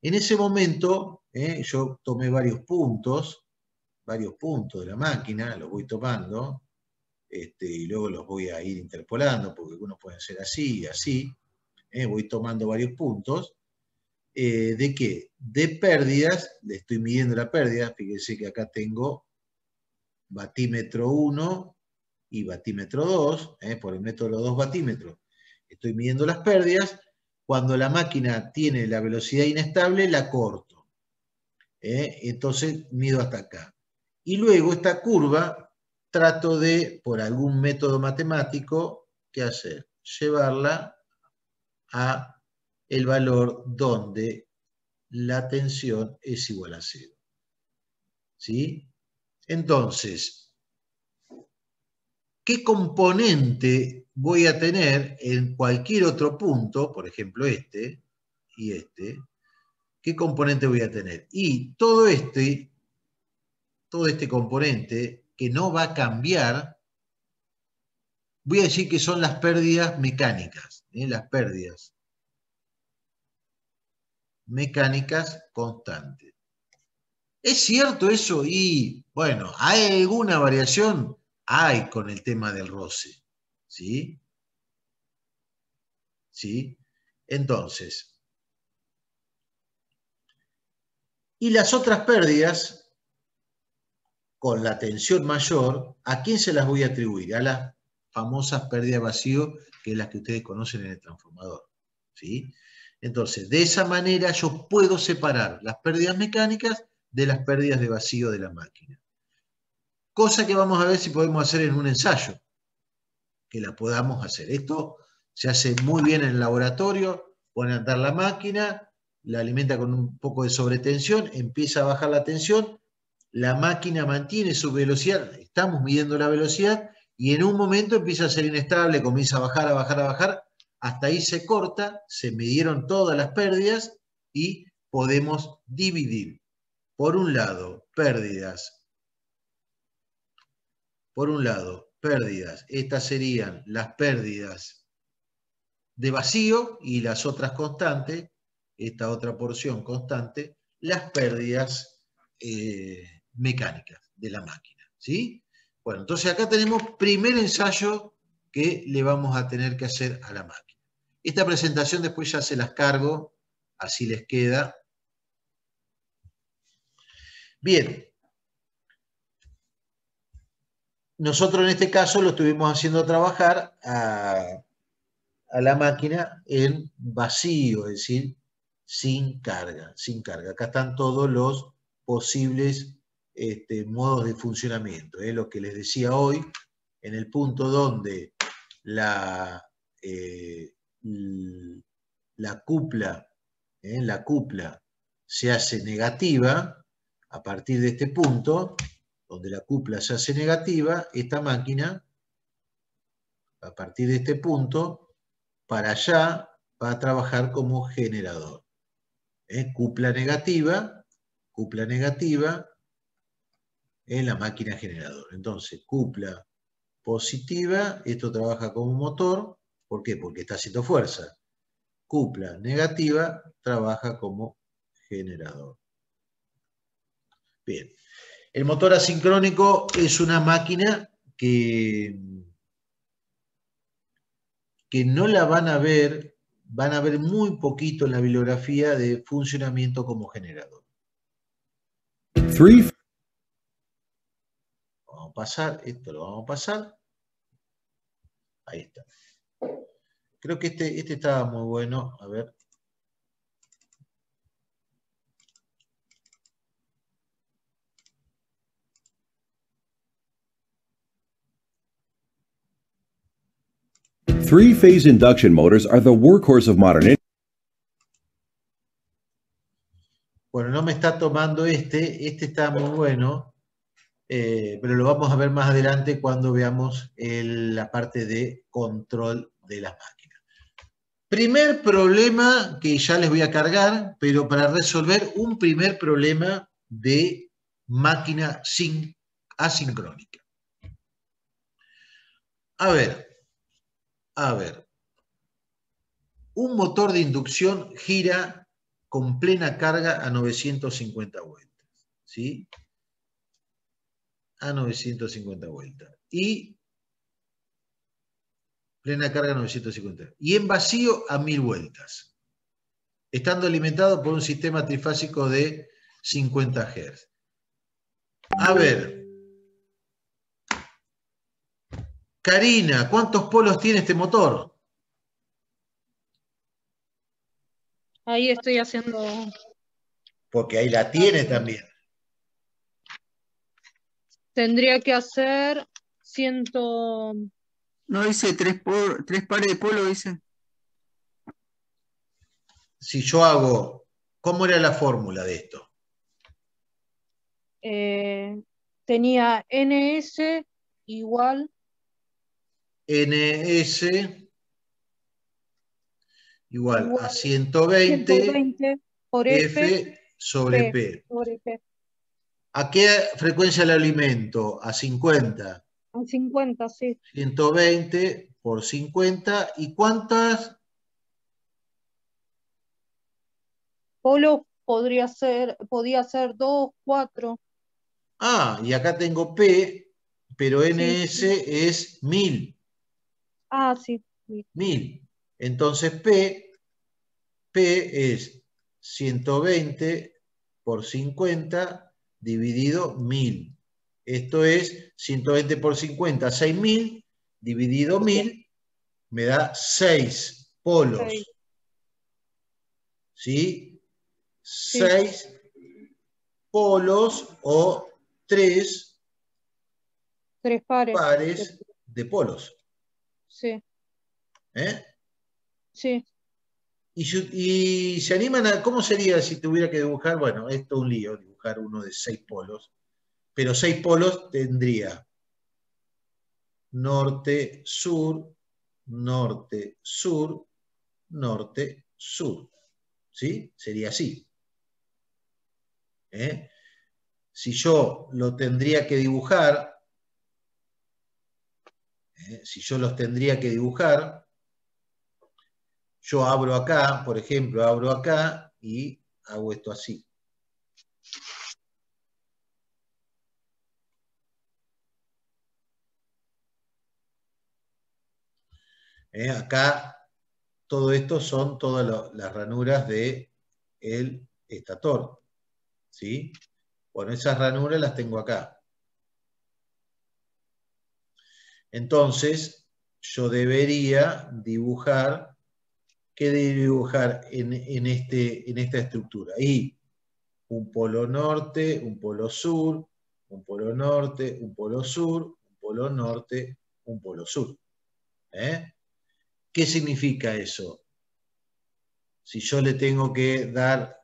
En ese momento, yo tomé varios puntos de la máquina, los voy tomando, y luego los voy a ir interpolando, porque algunos pueden ser así y así, voy tomando varios puntos. ¿De qué? De pérdidas, le estoy midiendo la pérdida, fíjense que acá tengo batímetro 1 y batímetro 2, por el método de los 2 batímetros, estoy midiendo las pérdidas. Cuando la máquina tiene la velocidad inestable, la corto. Entonces mido hasta acá. Y luego esta curva trato de, por algún método matemático, ¿qué hacer? Llevarla a el valor donde la tensión es igual a 0. ¿Sí? Entonces, ¿qué componente voy a tener en cualquier otro punto, por ejemplo este y este? ¿Qué componente voy a tener? Y todo este componente que no va a cambiar, voy a decir que son las pérdidas mecánicas, las pérdidas mecánicas constantes. ¿Es cierto eso? Y bueno, ¿hay alguna variación? Hay con el tema del roce. ¿Sí? ¿Sí? Entonces, y las otras pérdidas, con la tensión mayor, ¿a quién se las voy a atribuir? A las famosas pérdidas de vacío, que es las que ustedes conocen en el transformador. ¿Sí? Entonces, de esa manera yo puedo separar las pérdidas mecánicas de las pérdidas de vacío de la máquina. Cosa que vamos a ver si podemos hacer en un ensayo, que la podamos hacer. Esto se hace muy bien en el laboratorio, pone a andar la máquina, la alimenta con un poco de sobretensión, empieza a bajar la tensión, la máquina mantiene su velocidad, estamos midiendo la velocidad, y en un momento empieza a ser inestable, comienza a bajar, a bajar, a bajar, hasta ahí se corta, se midieron todas las pérdidas y podemos dividir, por un lado, pérdidas, estas serían las pérdidas de vacío y las otras constantes, esta otra porción constante, las pérdidas mecánicas de la máquina. ¿Sí? Bueno, entonces acá tenemos primer ensayo que le vamos a tener que hacer a la máquina. Esta presentación después ya se las cargo, así les queda. Bien. Nosotros en este caso lo estuvimos haciendo trabajar a la máquina en vacío, es decir, sin carga, sin carga. Acá están todos los posibles modos de funcionamiento. Lo que les decía hoy, en el punto donde la cupla se hace negativa, a partir de este punto, donde la cupla se hace negativa, esta máquina, a partir de este punto, para allá va a trabajar como generador. Cupla negativa en la máquina generador. Entonces, cupla positiva, esto trabaja como motor. ¿Por qué? Porque está haciendo fuerza. Cupla negativa trabaja como generador. Bien. El motor asincrónico es una máquina que no la van a ver muy poquito en la bibliografía de funcionamiento como generador. Vamos a pasar, esto lo vamos a pasar. Ahí está. Creo que este estaba muy bueno. A ver. Three-phase induction motors are the workhorse of modern. Bueno, no me está tomando este está muy bueno, pero lo vamos a ver más adelante cuando veamos la parte de control de las máquinas. Primer problema que ya les voy a cargar, pero para resolver un primer problema de máquina asincrónica. A ver. Un motor de inducción gira con plena carga a 950 vueltas. ¿Sí? A 950 vueltas. Y plena carga a 950. Y en vacío a 1000 vueltas. Estando alimentado por un sistema trifásico de 50 Hz. A ver. Karina, ¿cuántos polos tiene este motor? Ahí estoy haciendo... Porque ahí la tiene también. Tendría que hacer 100... No dice tres pares de polo, dice. si yo hago, ¿cómo era la fórmula de esto? Tenía NS igual NS igual a 120 120 por F sobre P. sobre P. ¿A qué frecuencia le alimento? A 50. A 50, sí. 120 por 50. ¿Y cuántas? Polos podía ser 2, 4. Ah, y acá tengo P, pero NS Sí. es 1000. Ah, sí. 1000. Entonces P es 120 por 50 dividido 1000. Esto es 120 por 50, 6000 dividido 1000, me da 6 polos. Sí. ¿Sí? 6 polos o 3 pares de polos. Sí. ¿Eh? Sí. Y se animan a, ¿cómo sería si tuviera que dibujar? Bueno, esto es un lío, dibujar uno de 6 polos. Pero 6 polos tendría norte, sur, norte, sur, norte, sur. ¿Sí? Sería así. ¿Eh? Si yo lo tendría que dibujar, si yo los tendría que dibujar, yo abro acá, por ejemplo, abro acá y hago esto así. Acá todo esto son todas las ranuras del estator. ¿Sí? Bueno, esas ranuras las tengo acá. Entonces, yo debería dibujar, ¿qué debería dibujar en esta estructura? Y un polo norte, un polo sur, un polo norte, un polo sur, un polo norte, un polo sur. ¿Qué significa eso? Si yo le tengo que dar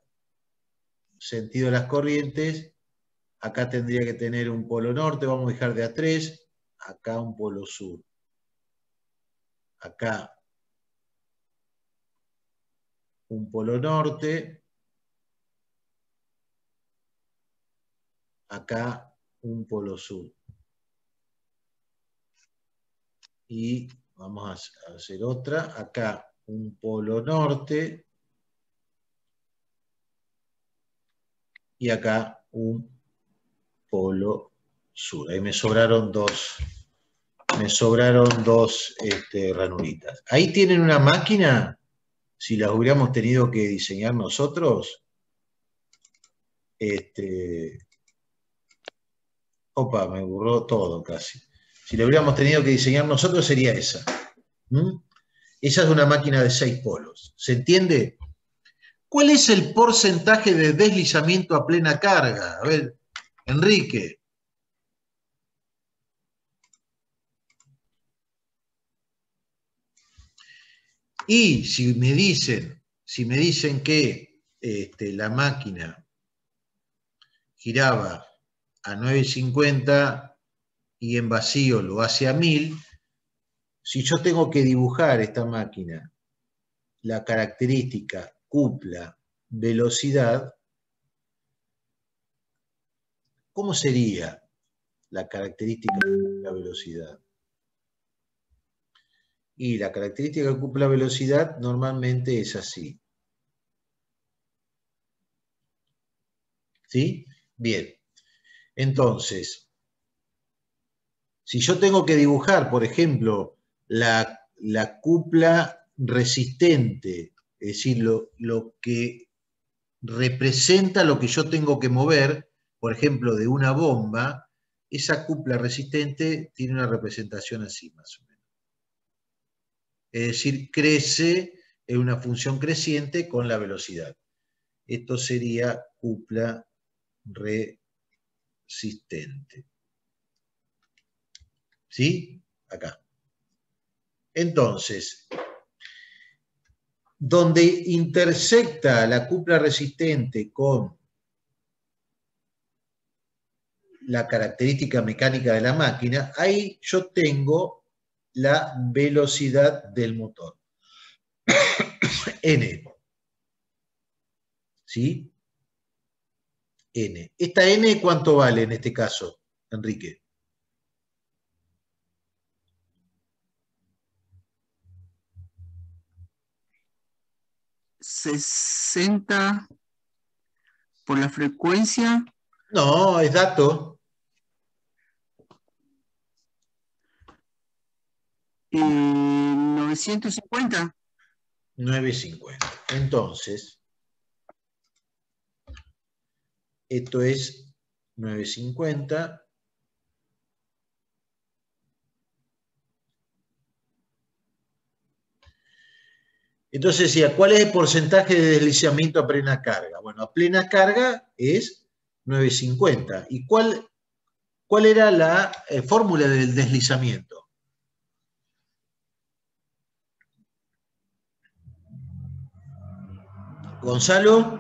sentido a las corrientes, acá tendría que tener un polo norte, vamos a dejar de A3, acá un polo sur. Acá un polo norte, acá un polo sur. Y vamos a hacer otra, acá un polo norte y acá un polo sur. Ahí me sobraron dos ranuritas. Ahí tienen una máquina, si las hubiéramos tenido que diseñar nosotros, opa, me borró todo casi. Si la hubiéramos tenido que diseñar nosotros sería esa. Esa es una máquina de 6 polos. ¿Se entiende? ¿Cuál es el porcentaje de deslizamiento a plena carga? A ver, Enrique. Y si me dicen que la máquina giraba a 950 y en vacío lo hace a 1000, si yo tengo que dibujar esta máquina, la característica cupla velocidad, ¿cómo sería la característica cupla velocidad? Y la característica de cupla velocidad normalmente es así. ¿Sí? Bien. Entonces, si yo tengo que dibujar, por ejemplo, la cupla resistente, es decir, lo que representa lo que yo tengo que mover, por ejemplo, de una bomba, esa cupla resistente tiene una representación así, más o menos. Es decir, crece en una función creciente con la velocidad. Esto sería cupla resistente. ¿Sí? Acá. Entonces, donde intersecta la cúpula resistente con la característica mecánica de la máquina, ahí yo tengo la velocidad del motor. N. ¿Sí? N. ¿Esta N cuánto vale en este caso, Enrique? ¿60 por la frecuencia? No, es dato. 950. 950. Entonces, esto es 950. Entonces decía, ¿cuál es el porcentaje de deslizamiento a plena carga? Bueno, a plena carga es 950. ¿Y cuál era la fórmula del deslizamiento? Gonzalo.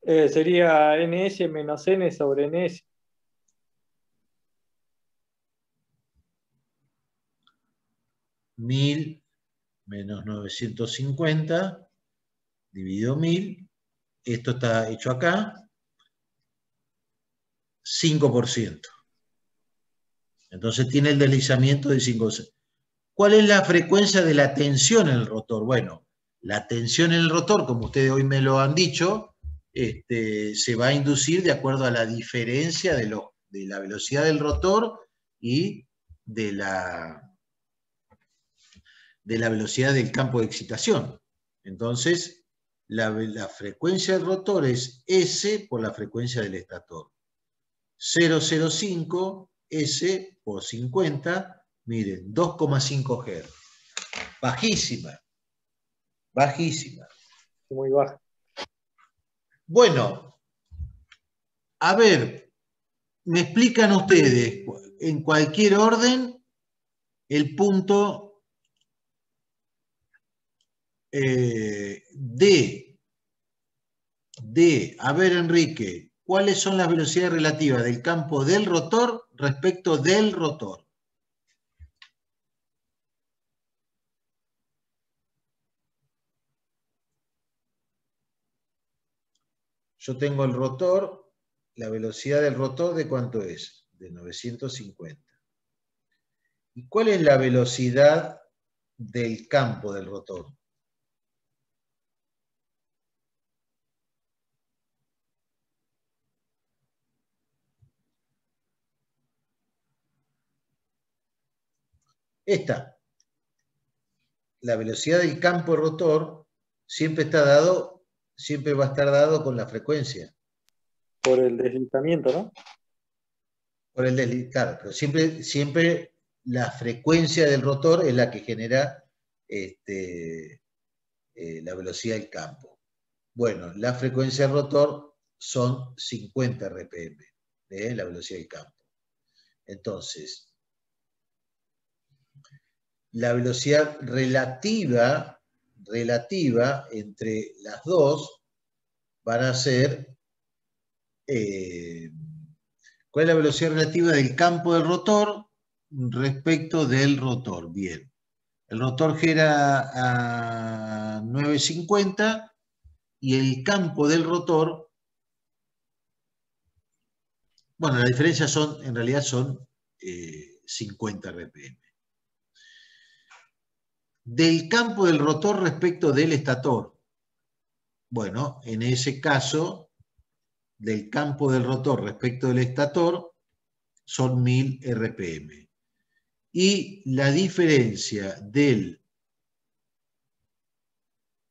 Sería NS menos N sobre NS. 1000 menos 950 dividido 1000. Esto está hecho acá. 5%. Entonces tiene el deslizamiento de 5%. ¿Cuál es la frecuencia de la tensión en el rotor? Bueno, la tensión en el rotor, como ustedes hoy me lo han dicho, se va a inducir de acuerdo a la diferencia de la velocidad del rotor y de la velocidad del campo de excitación. Entonces, la frecuencia del rotor es S por la frecuencia del estator. 0,05 S por 50, miren, 2,5 Hz. Bajísima. Bajísima. Muy baja. Bueno, a ver, me explican ustedes en cualquier orden el punto D. A ver, Enrique, ¿cuáles son las velocidades relativas del campo del rotor respecto del rotor? Yo tengo el rotor, la velocidad del rotor, ¿de cuánto es? De 950. ¿Y cuál es la velocidad del campo del rotor? Esta. La velocidad del campo rotor siempre va a estar dado con la frecuencia. Por el deslizamiento, ¿no? Por el claro, pero siempre la frecuencia del rotor es la que genera la velocidad del campo. Bueno, la frecuencia del rotor son 50 RPM, la velocidad del campo. Entonces, la velocidad relativa entre las dos van a ser, ¿cuál es la velocidad relativa del campo del rotor respecto del rotor? Bien, el rotor gira a 950 y el campo del rotor, bueno, la diferencia en realidad son 50 RPM. Del campo del rotor respecto del estator. Bueno, en ese caso, del campo del rotor respecto del estator son 1000 RPM. Y la diferencia del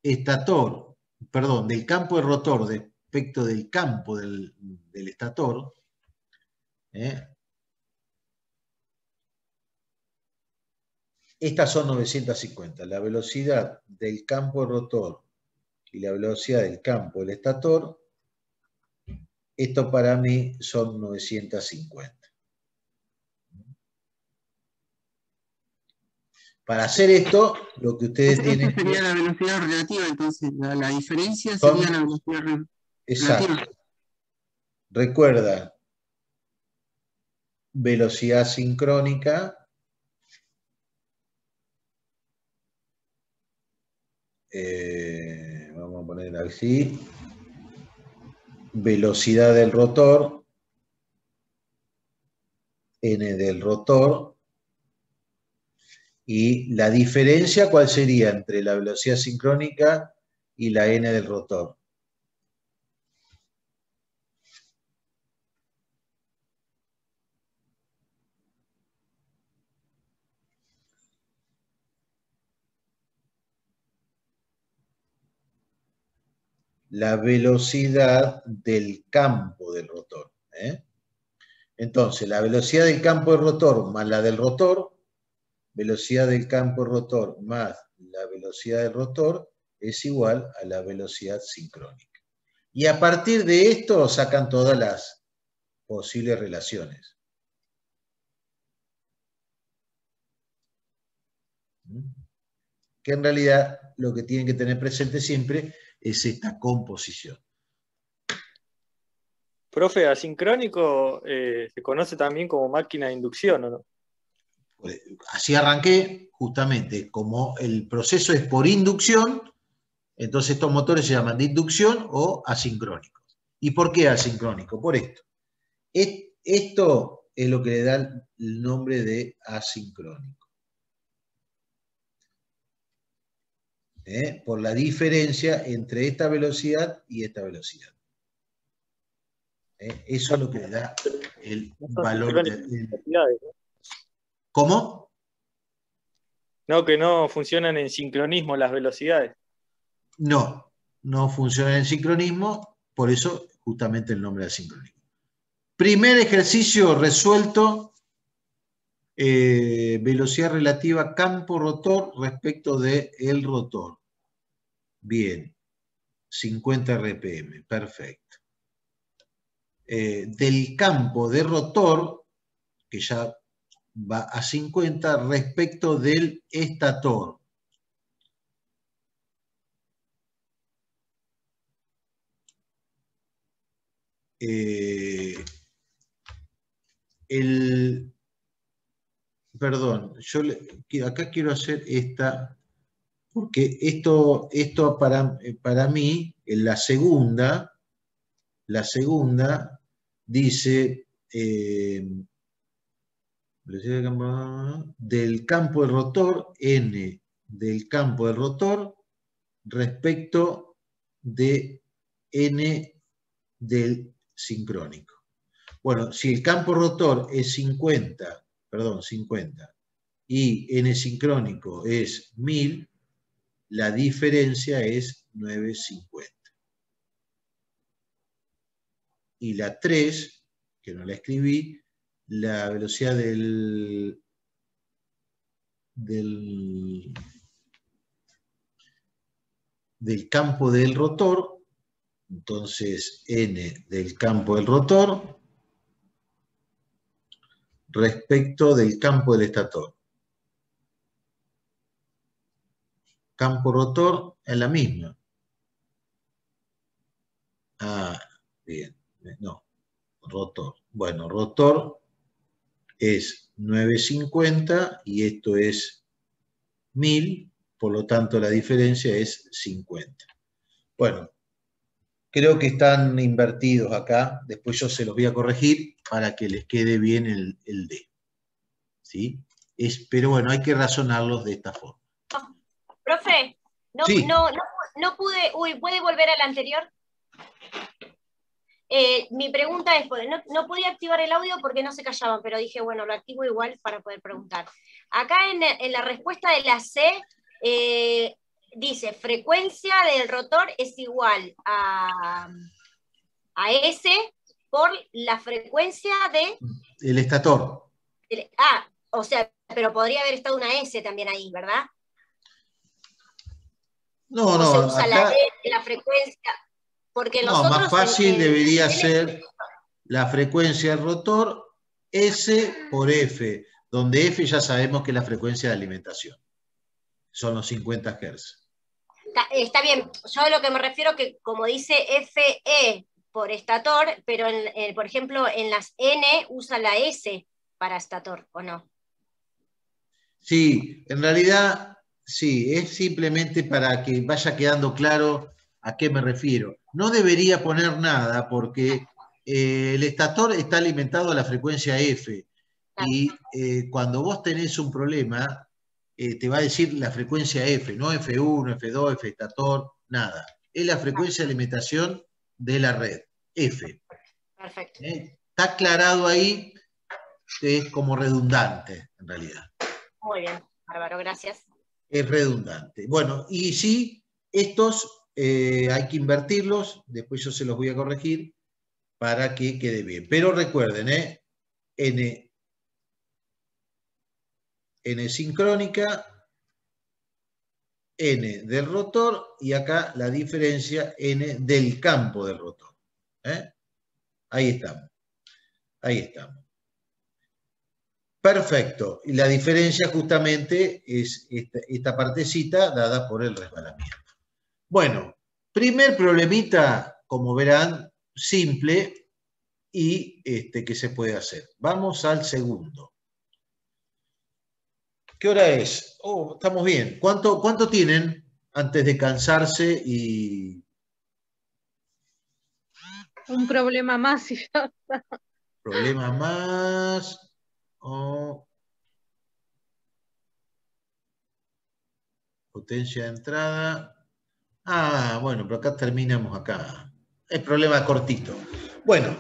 estator, perdón, del campo del rotor respecto del campo del estator, estas son 950. La velocidad del campo del rotor y la velocidad del campo del estator, esto para mí son 950. Para hacer esto, lo que ustedes Esta tienen sería que... la velocidad relativa, entonces la diferencia Son- sería la velocidad relativa. Exacto. Recuerda, velocidad sincrónica vamos a poner así, velocidad del rotor, n del rotor, y la diferencia, ¿cuál sería entre la velocidad sincrónica y la n del rotor? La velocidad del campo del rotor. Entonces, la velocidad del campo del rotor más la del rotor, velocidad del campo del rotor más la velocidad del rotor es igual a la velocidad sincrónica. Y a partir de esto sacan todas las posibles relaciones. Que en realidad lo que tienen que tener presente siempre es esta composición. Profe, asincrónico se conoce también como máquina de inducción, ¿o no? Así arranqué, justamente, como el proceso es por inducción, entonces estos motores se llaman de inducción o asincrónicos. ¿Y por qué asincrónico? Por esto. Esto es lo que le da el nombre de asincrónico. Por la diferencia entre esta velocidad y esta velocidad. Eso es lo que le da el valor de... ¿Cómo? No, que no funcionan en sincronismo las velocidades. No, no funciona en sincronismo, por eso justamente el nombre de asincronismo. Primer ejercicio resuelto, velocidad relativa campo-rotor respecto del rotor. Bien, 50 RPM, perfecto. Del campo de rotor, que ya va a 50 respecto del estator. Perdón, yo acá quiero hacer esta, porque esto para mí, en la segunda dice del campo del rotor, n del campo del rotor respecto de n del sincrónico. Bueno, si el campo rotor es 50 y n sincrónico es 1000, la diferencia es 950. Y la 3, que no la escribí, la velocidad del campo del rotor, entonces n del campo del rotor respecto del campo del estator. Campo rotor es la misma. Ah, bien. No, rotor. Bueno, rotor es 950 y esto es 1000, por lo tanto la diferencia es 50. Bueno, creo que están invertidos acá, después yo se los voy a corregir para que les quede bien el D. ¿Sí? Pero bueno, hay que razonarlos de esta forma. Profe, Sí. no pude... Uy, ¿puede volver al anterior? Mi pregunta es, no podía activar el audio porque no se callaban, pero dije, bueno, lo activo igual para poder preguntar. Acá en la respuesta de la C, dice, frecuencia del rotor es igual a S por la frecuencia de... El estator. O sea, pero podría haber estado una S también ahí, ¿verdad? No, no, o se usa acá... la frecuencia... Porque no, más fácil debería ser la frecuencia del rotor S por F, donde F ya sabemos que es la frecuencia de alimentación. son los 50 Hz. Está bien, yo a lo que me refiero que como dice FE por estator, pero por ejemplo en las N usa la S para estator, ¿o no? Sí, en realidad, sí, es simplemente para que vaya quedando claro a qué me refiero. No debería poner nada porque el estator está alimentado a la frecuencia F y cuando vos tenés un problema, te va a decir la frecuencia F, no F1, F2, F estator, nada. Es la frecuencia de alimentación de la red, F. Perfecto. Está aclarado ahí que es como redundante, en realidad. Muy bien, bárbaro, gracias. Es redundante. Bueno, y sí, estos hay que invertirlos, después yo se los voy a corregir para que quede bien. Pero recuerden, N sincrónica, N del rotor y acá la diferencia N del campo del rotor. Ahí estamos. Ahí estamos. Perfecto. Y la diferencia justamente es esta partecita dada por el resbalamiento. Bueno, primer problemita, como verán, simple y que se puede hacer. Vamos al segundo. ¿Qué hora es? Oh, estamos bien. ¿Cuánto tienen antes de cansarse y... Un problema más y ya está. Problema más? Oh. Potencia de entrada. Ah, bueno, pero acá terminamos acá. El problema cortito. Bueno,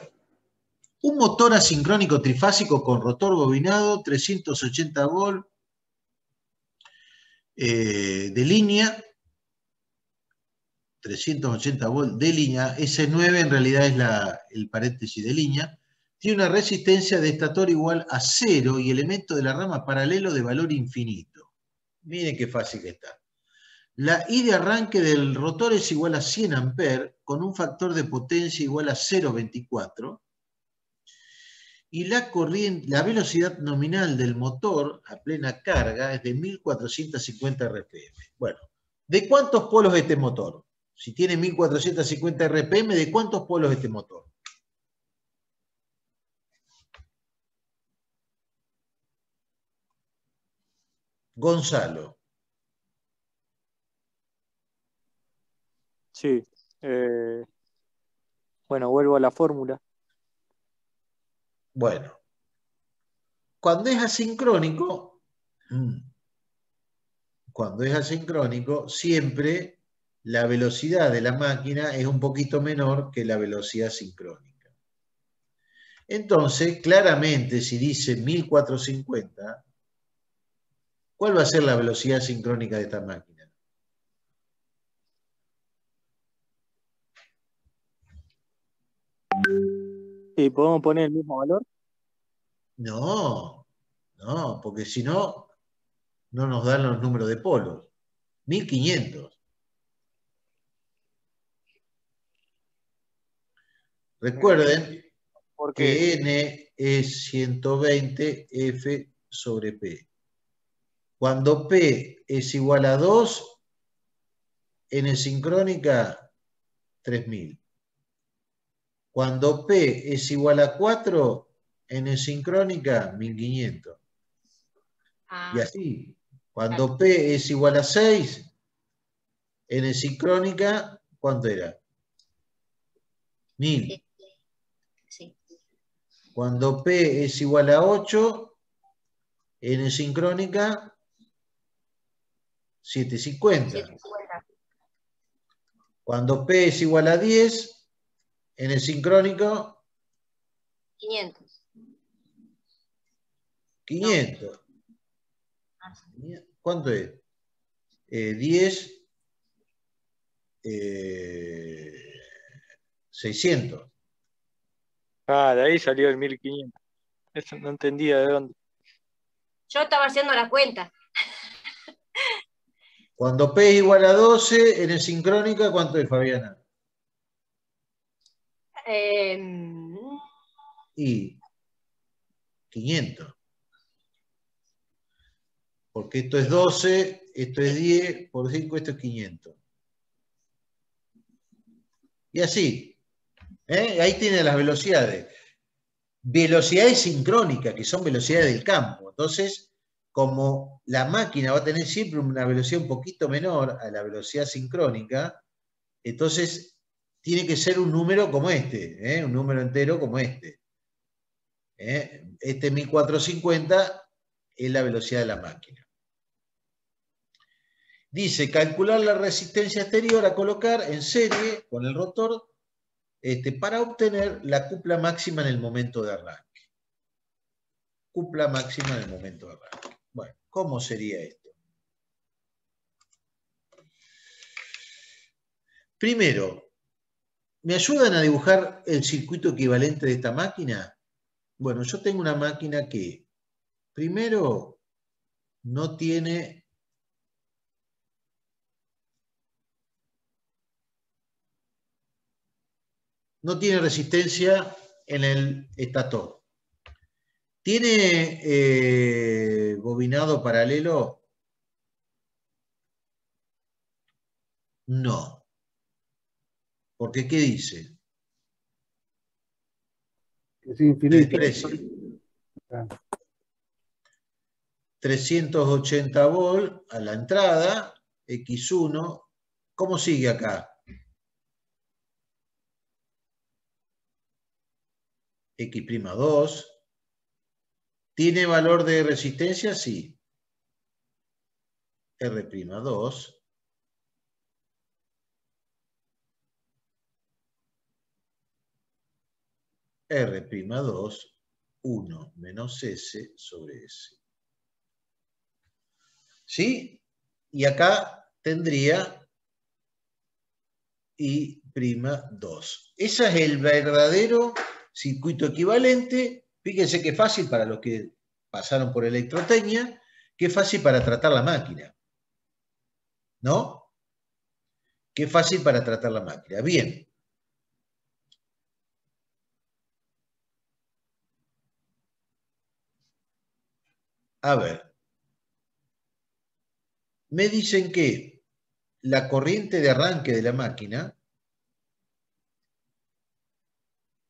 un motor asincrónico trifásico con rotor bobinado, 380 volt de línea, 380 volt de línea, S9 en realidad es el paréntesis de línea, tiene una resistencia de estator igual a 0 y elemento de la rama paralelo de valor infinito. Miren qué fácil que está. La I de arranque del rotor es igual a 100 amperes con un factor de potencia igual a 0,24 y la velocidad nominal del motor a plena carga es de 1450 RPM. Bueno, ¿de cuántos polos es este motor? Si tiene 1450 RPM, ¿de cuántos polos es este motor? Gonzalo. Sí. Bueno, vuelvo a la fórmula. Bueno, cuando es asincrónico, siempre la velocidad de la máquina es un poquito menor que la velocidad sincrónica. Entonces, claramente, si dice 1450, ¿cuál va a ser la velocidad sincrónica de esta máquina? ¿Y podemos poner el mismo valor? No, porque si no, no nos dan los números de polos. 1500. Recuerden ¿Por qué? que N es 120 F sobre P. Cuando P es igual a 2, N sincrónica, 3000. Cuando P es igual a 4, N sincrónica, 1500. Y así, cuando P es igual a 6, N sincrónica, ¿cuánto era? 1000. Sí. Cuando P es igual a 8, N sincrónica, 750. 750. Cuando P es igual a 10, N sincrónico, 500. 500. ¿Cuánto es? 10, 600. Ah, de ahí salió el 1500. Eso no entendía de dónde. Yo estaba haciendo la cuenta. Cuando P es igual a 12, N sincrónica, ¿cuánto es, Fabiana? Y 500. porque esto es 12, esto es 10, por 5 esto es 500. Y así. Ahí tiene las velocidades. Velocidades sincrónicas, que son velocidades del campo. Entonces, como la máquina va a tener siempre una velocidad un poquito menor a la velocidad sincrónica, entonces tiene que ser un número como este, un número entero como este. Este 1450 es la velocidad de la máquina. Dice, calcular la resistencia exterior a colocar en serie con el rotor para obtener la cupla máxima en el momento de arranque. Cupla máxima en el momento de arranque. Bueno, ¿cómo sería esto? Primero, ¿me ayudan a dibujar el circuito equivalente de esta máquina? Bueno, yo tengo una máquina que, primero, no tiene resistencia en el estator. ¿Tiene bobinado paralelo? No. Porque, ¿qué dice? Es infinito. 380 volt a la entrada, X1. ¿Cómo sigue acá? X'2. ¿Tiene valor de resistencia? Sí. R'2. R'2, 1 menos S sobre S. ¿Sí? Y acá tendría I'2. Ese es el verdadero circuito equivalente. Fíjense que fácil para los que pasaron por electrotecnia, qué fácil para tratar la máquina. ¿No? Qué fácil para tratar la máquina. Bien. A ver. Me dicen que la corriente de arranque de la máquina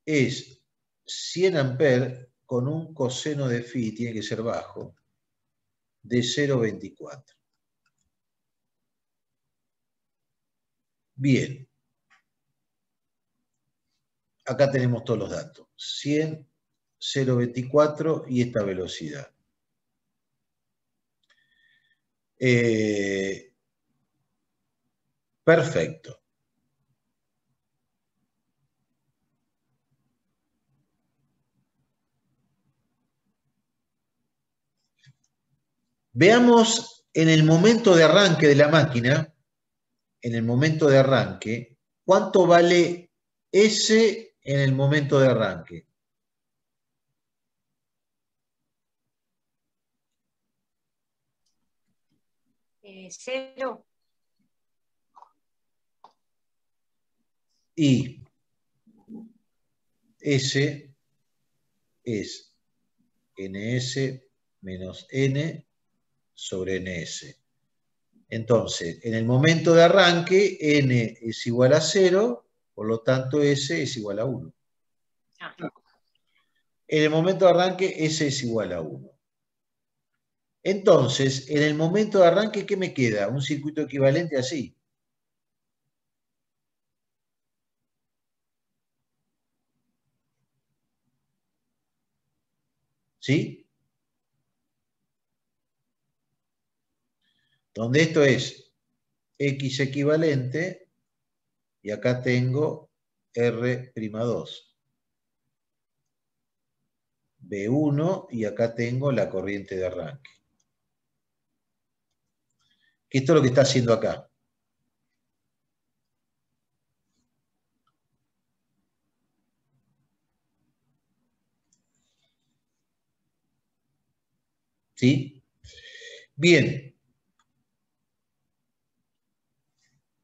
es 100 amperes con un coseno de phi, tiene que ser bajo, de 0,24. Bien. Acá tenemos todos los datos. 100, 0,24 y esta velocidad. Perfecto. Veamos en el momento de arranque de la máquina, en el momento de arranque, ¿cuánto vale S en el momento de arranque? Cero. Y S es NS menos N sobre NS. Entonces, en el momento de arranque, N es igual a 0, por lo tanto S es igual a 1. En el momento de arranque, S es igual a 1. Entonces, en el momento de arranque, ¿qué me queda? Un circuito equivalente así. ¿Sí? Donde esto es X equivalente y acá tengo R'2. B1 y acá tengo la corriente de arranque. Que esto es lo que está haciendo acá. ¿Sí? Bien.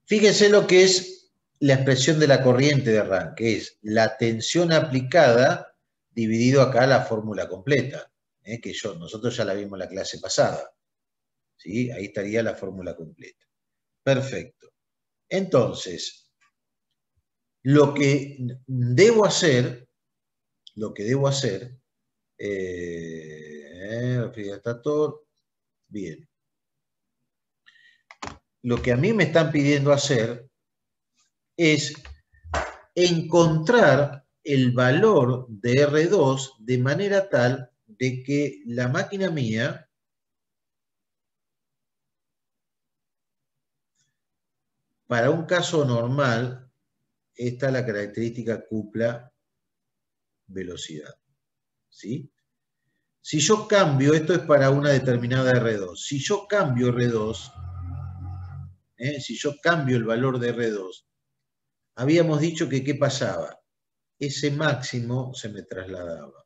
Fíjense lo que es la expresión de la corriente de arranque. Es la tensión aplicada dividido acá la fórmula completa. Que nosotros ya la vimos en la clase pasada. ¿Sí? Ahí estaría la fórmula completa. Perfecto. Entonces, lo que debo hacer, refrigerator, bien. Lo que a mí me están pidiendo hacer es encontrar el valor de R2 de manera tal de que la máquina mía para un caso normal, esta es la característica cupla velocidad. ¿Sí? Si yo cambio, esto es para una determinada R2, si yo cambio R2, si yo cambio el valor de R2, habíamos dicho que ¿qué pasaba? Ese máximo se me trasladaba.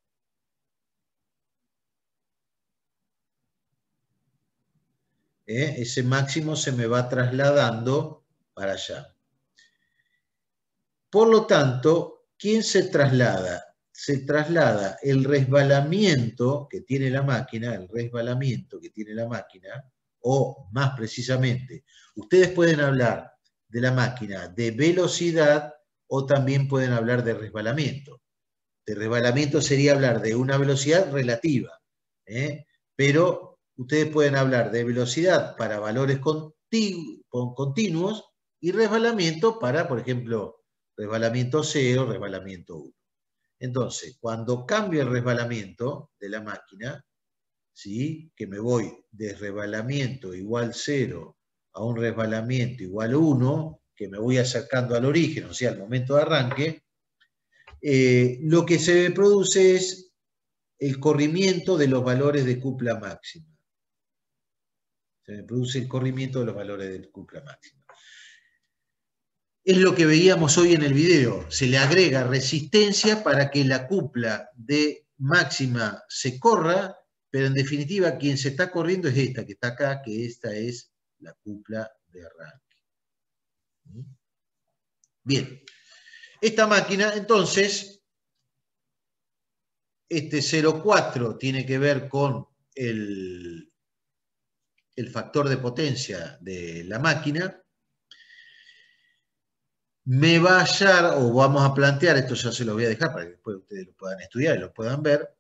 Ese máximo se me va trasladando para allá. Por lo tanto, ¿quién se traslada? Se traslada el resbalamiento que tiene la máquina, o más precisamente, ustedes pueden hablar de la máquina de velocidad o también pueden hablar de resbalamiento. De resbalamiento sería hablar de una velocidad relativa, pero ustedes pueden hablar de velocidad para valores continuos y resbalamiento para, por ejemplo, resbalamiento 0, resbalamiento 1. Entonces, cuando cambio el resbalamiento de la máquina, ¿sí? Que me voy de resbalamiento igual 0 a un resbalamiento igual 1, que me voy acercando al origen, o sea, al momento de arranque, lo que se produce es el corrimiento de los valores de cupla máxima. Se me produce el corrimiento de los valores de cupla máxima. Es lo que veíamos hoy en el video. Se le agrega resistencia para que la cupla de máxima se corra, pero en definitiva quien se está corriendo es esta que está acá, que esta es la cupla de arranque. Bien. Esta máquina, entonces, este 0,4 tiene que ver con el factor de potencia de la máquina. Me va a hallar, o vamos a plantear, esto ya se lo voy a dejar para que después ustedes lo puedan estudiar y lo puedan ver,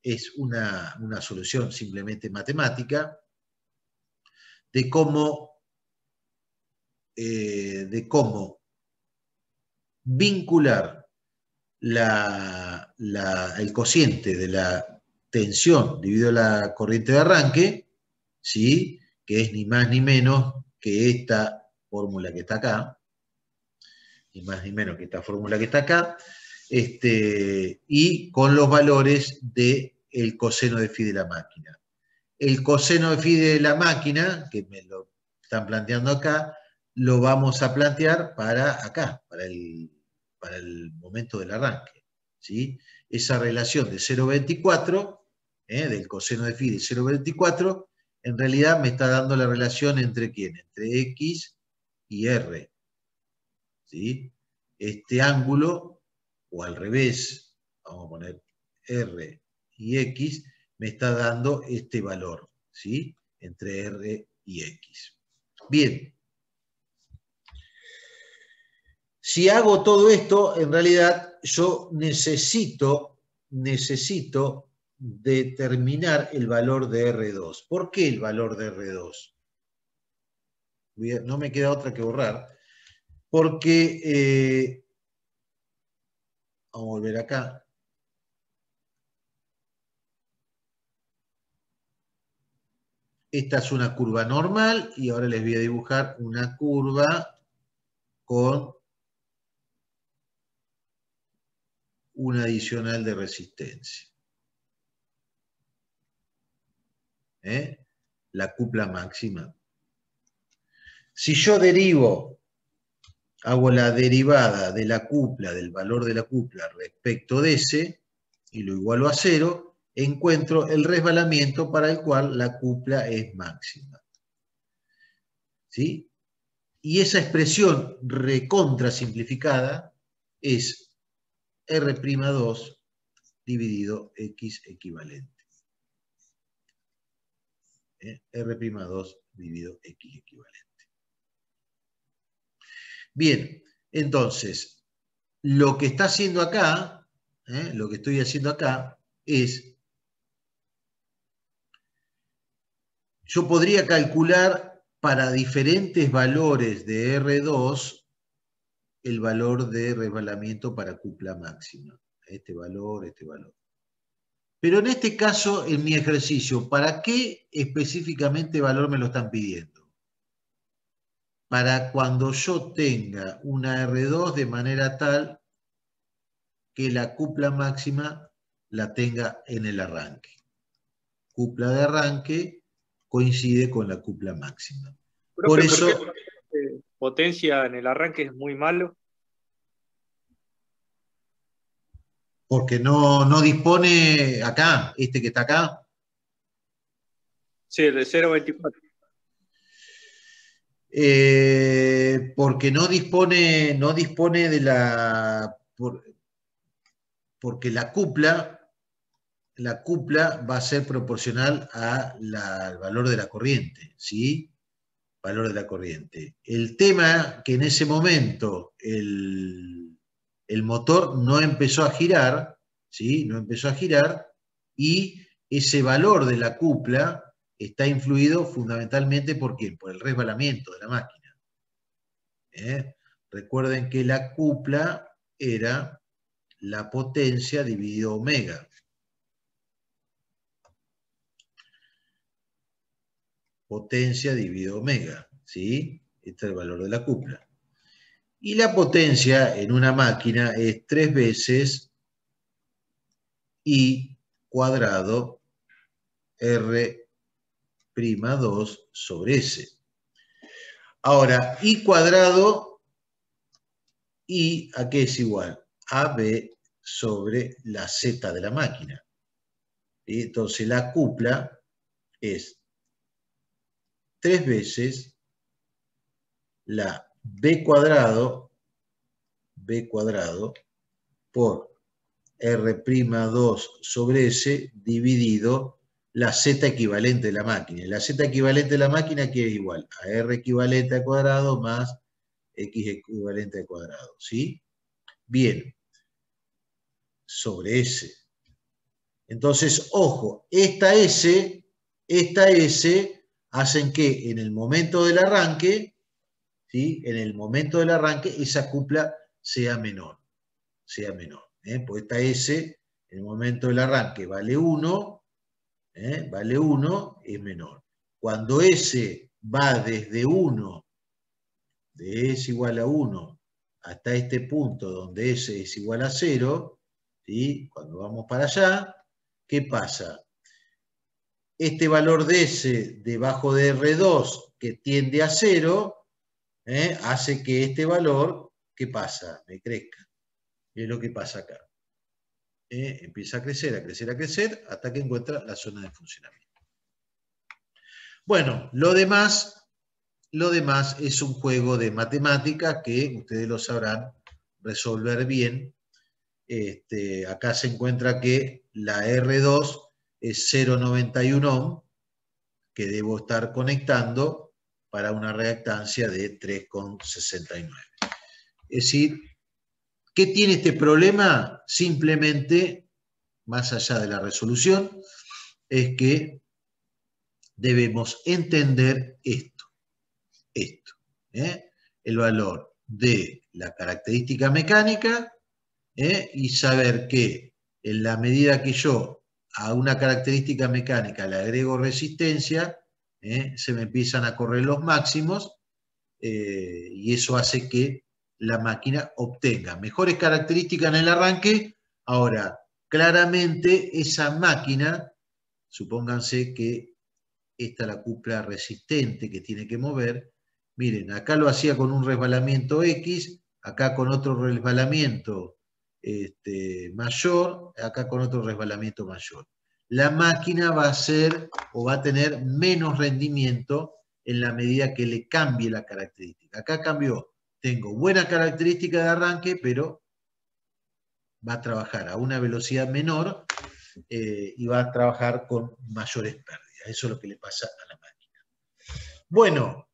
es una solución simplemente matemática de cómo vincular el cociente de la tensión dividido la corriente de arranque, ¿sí? Que es ni más ni menos que esta fórmula que está acá, ni más ni menos que esta fórmula que está acá, y con los valores del coseno de phi de la máquina. El coseno de phi de la máquina, que me lo están planteando acá, lo vamos a plantear para acá, para el momento del arranque, ¿sí? Esa relación de 0,24, del coseno de phi de 0,24, en realidad me está dando la relación entre ¿quién? Entre X y R. ¿Sí? Este ángulo, o al revés, vamos a poner R y X, me está dando este valor, ¿sí? Entre R y X. Bien. Si hago todo esto, en realidad yo necesito determinar el valor de R2. ¿Por qué el valor de R2? No me queda otra que borrar. Porque, vamos a volver acá. Esta es una curva normal y ahora les voy a dibujar una curva con una adicional de resistencia. La cupla máxima. Si yo hago la derivada de la cupla, del valor de la cupla respecto de ese, y lo igualo a 0, encuentro el resbalamiento para el cual la cupla es máxima. ¿Sí? Y esa expresión recontra simplificada es R'2 dividido X equivalente. R'2 dividido X equivalente. Bien, entonces, lo que está haciendo acá, lo que estoy haciendo acá es, yo podría calcular para diferentes valores de R2 el valor de resbalamiento para cupla máxima. Este valor, este valor. Pero en este caso, en mi ejercicio, ¿para qué específicamente valor me lo están pidiendo? Para cuando yo tenga una R2 de manera tal que la cupla máxima la tenga en el arranque. Cupla de arranque coincide con la cupla máxima. Por Profe, eso, ¿por qué potencia en el arranque es muy malo? porque no dispone acá, este que está acá. Sí, de 0.24. Porque no dispone de la... porque la cupla va a ser proporcional al valor de la corriente, ¿sí? Valor de la corriente. El tema que en ese momento el motor no empezó a girar, ¿sí? No empezó a girar, y ese valor de la cupla está influido fundamentalmente ¿por qué? Por el resbalamiento de la máquina. Recuerden que la cupla era la potencia dividido omega. Potencia dividido omega, ¿sí? Este es el valor de la cupla. Y la potencia en una máquina es 3 veces I cuadrado R'2 sobre S. Ahora, I cuadrado, I ¿a qué es igual? A B sobre la Z de la máquina. ¿Sí? Entonces la cupla es 3 veces la B cuadrado por R'2 sobre S dividido la Z equivalente de la máquina. La Z equivalente de la máquina que es igual a R equivalente al cuadrado más X equivalente al cuadrado, ¿sí? Bien, sobre S. Entonces, ojo, esta S hacen que en el momento del arranque, ¿sí? En el momento del arranque esa cupla sea menor. Pues esta S en el momento del arranque vale 1, vale 1, es menor. Cuando S va desde 1, de S igual a 1, hasta este punto donde S es igual a 0, ¿sí? Cuando vamos para allá, ¿qué pasa? Este valor de S debajo de R2 que tiende a 0, hace que este valor, ¿qué pasa? Me crezca. Es lo que pasa acá. Empieza a crecer, hasta que encuentra la zona de funcionamiento. Bueno, lo demás es un juego de matemáticas que ustedes lo sabrán resolver bien. Acá se encuentra que la R2 es 0,91 ohm, que debo estar conectando para una reactancia de 3,69. Es decir, ¿qué tiene este problema? Simplemente, más allá de la resolución, es que debemos entender esto, el valor de la característica mecánica, y saber que en la medida que yo a una característica mecánica le agrego resistencia, se me empiezan a correr los máximos, y eso hace que la máquina obtenga mejores características en el arranque. Ahora, claramente esa máquina, supónganse que esta es la cupla resistente que tiene que mover. Miren, acá lo hacía con un resbalamiento X, acá con otro resbalamiento mayor, acá con otro resbalamiento mayor. La máquina va a hacer o va a tener menos rendimiento en la medida que le cambie la característica. Acá cambió, tengo buena característica de arranque, pero va a trabajar a una velocidad menor, y va a trabajar con mayores pérdidas. frecuencia. Eso es lo que le pasa a la máquina. Bueno.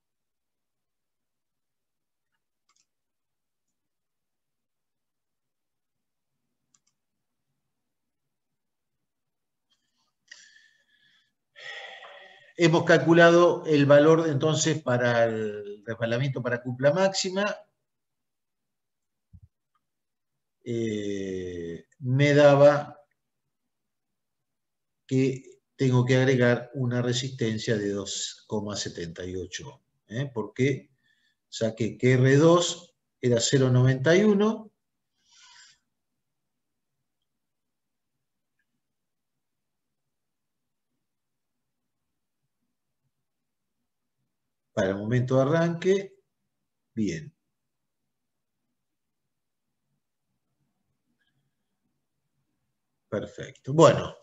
Hemos calculado el valor entonces para el resbalamiento para cupla máxima. Me daba que tengo que agregar una resistencia de 2,78. Porque saqué que R2 era 0,91. Para el momento de arranque, bien. Perfecto. Bueno.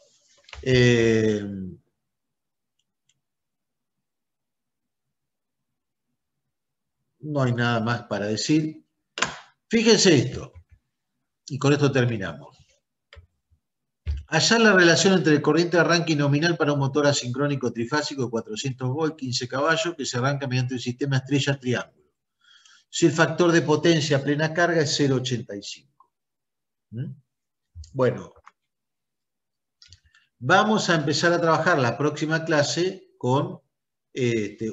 No hay nada más para decir. Fíjense esto. Y con esto terminamos. Hallar la relación entre el corriente de arranque nominal para un motor asincrónico trifásico de 400 volts, 15 caballos, que se arranca mediante un sistema estrella-triángulo. Si el factor de potencia a plena carga es 0,85. Bueno, vamos a empezar a trabajar la próxima clase con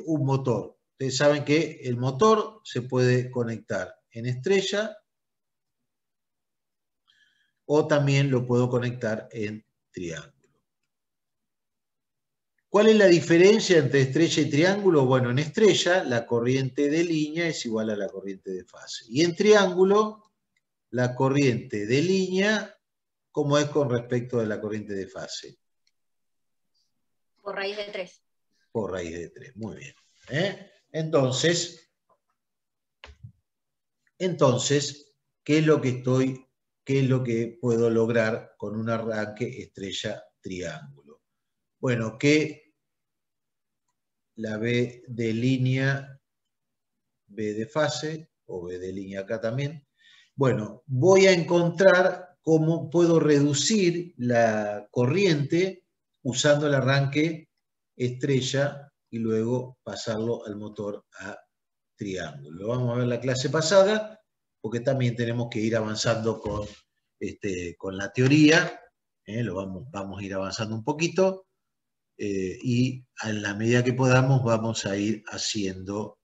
un motor. Ustedes saben que el motor se puede conectar en estrella o también lo puedo conectar en triángulo. ¿Cuál es la diferencia entre estrella y triángulo? Bueno, en estrella la corriente de línea es igual a la corriente de fase. Y en triángulo, la corriente de línea, ¿cómo es con respecto de la corriente de fase? Por raíz de 3. Por raíz de 3, muy bien. Entonces, ¿qué es lo que puedo lograr con un arranque estrella-triángulo? Bueno, que la B de línea, B de fase, o B de línea acá también. Bueno, voy a encontrar cómo puedo reducir la corriente usando el arranque estrella y luego pasarlo al motor a triángulo. Vamos a ver la clase pasada, porque también tenemos que ir avanzando con la teoría. Vamos a ir avanzando un poquito. Y a la medida que podamos vamos a ir haciendo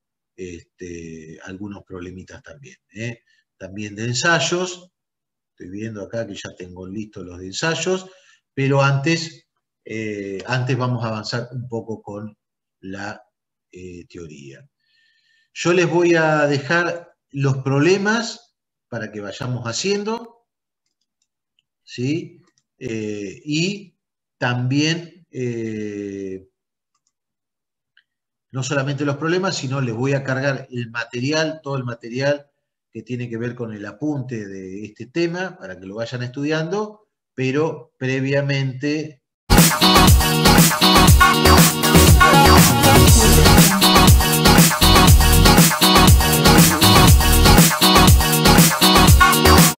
algunos problemitas también. También de ensayos. Estoy viendo acá que ya tengo listos los de ensayos, pero antes vamos a avanzar un poco con la teoría. Yo les voy a dejar los problemas para que vayamos haciendo, ¿sí? Y también, no solamente los problemas, sino les voy a cargar el material, todo el material que tiene que ver con el apunte de este tema, para que lo vayan estudiando, pero previamente...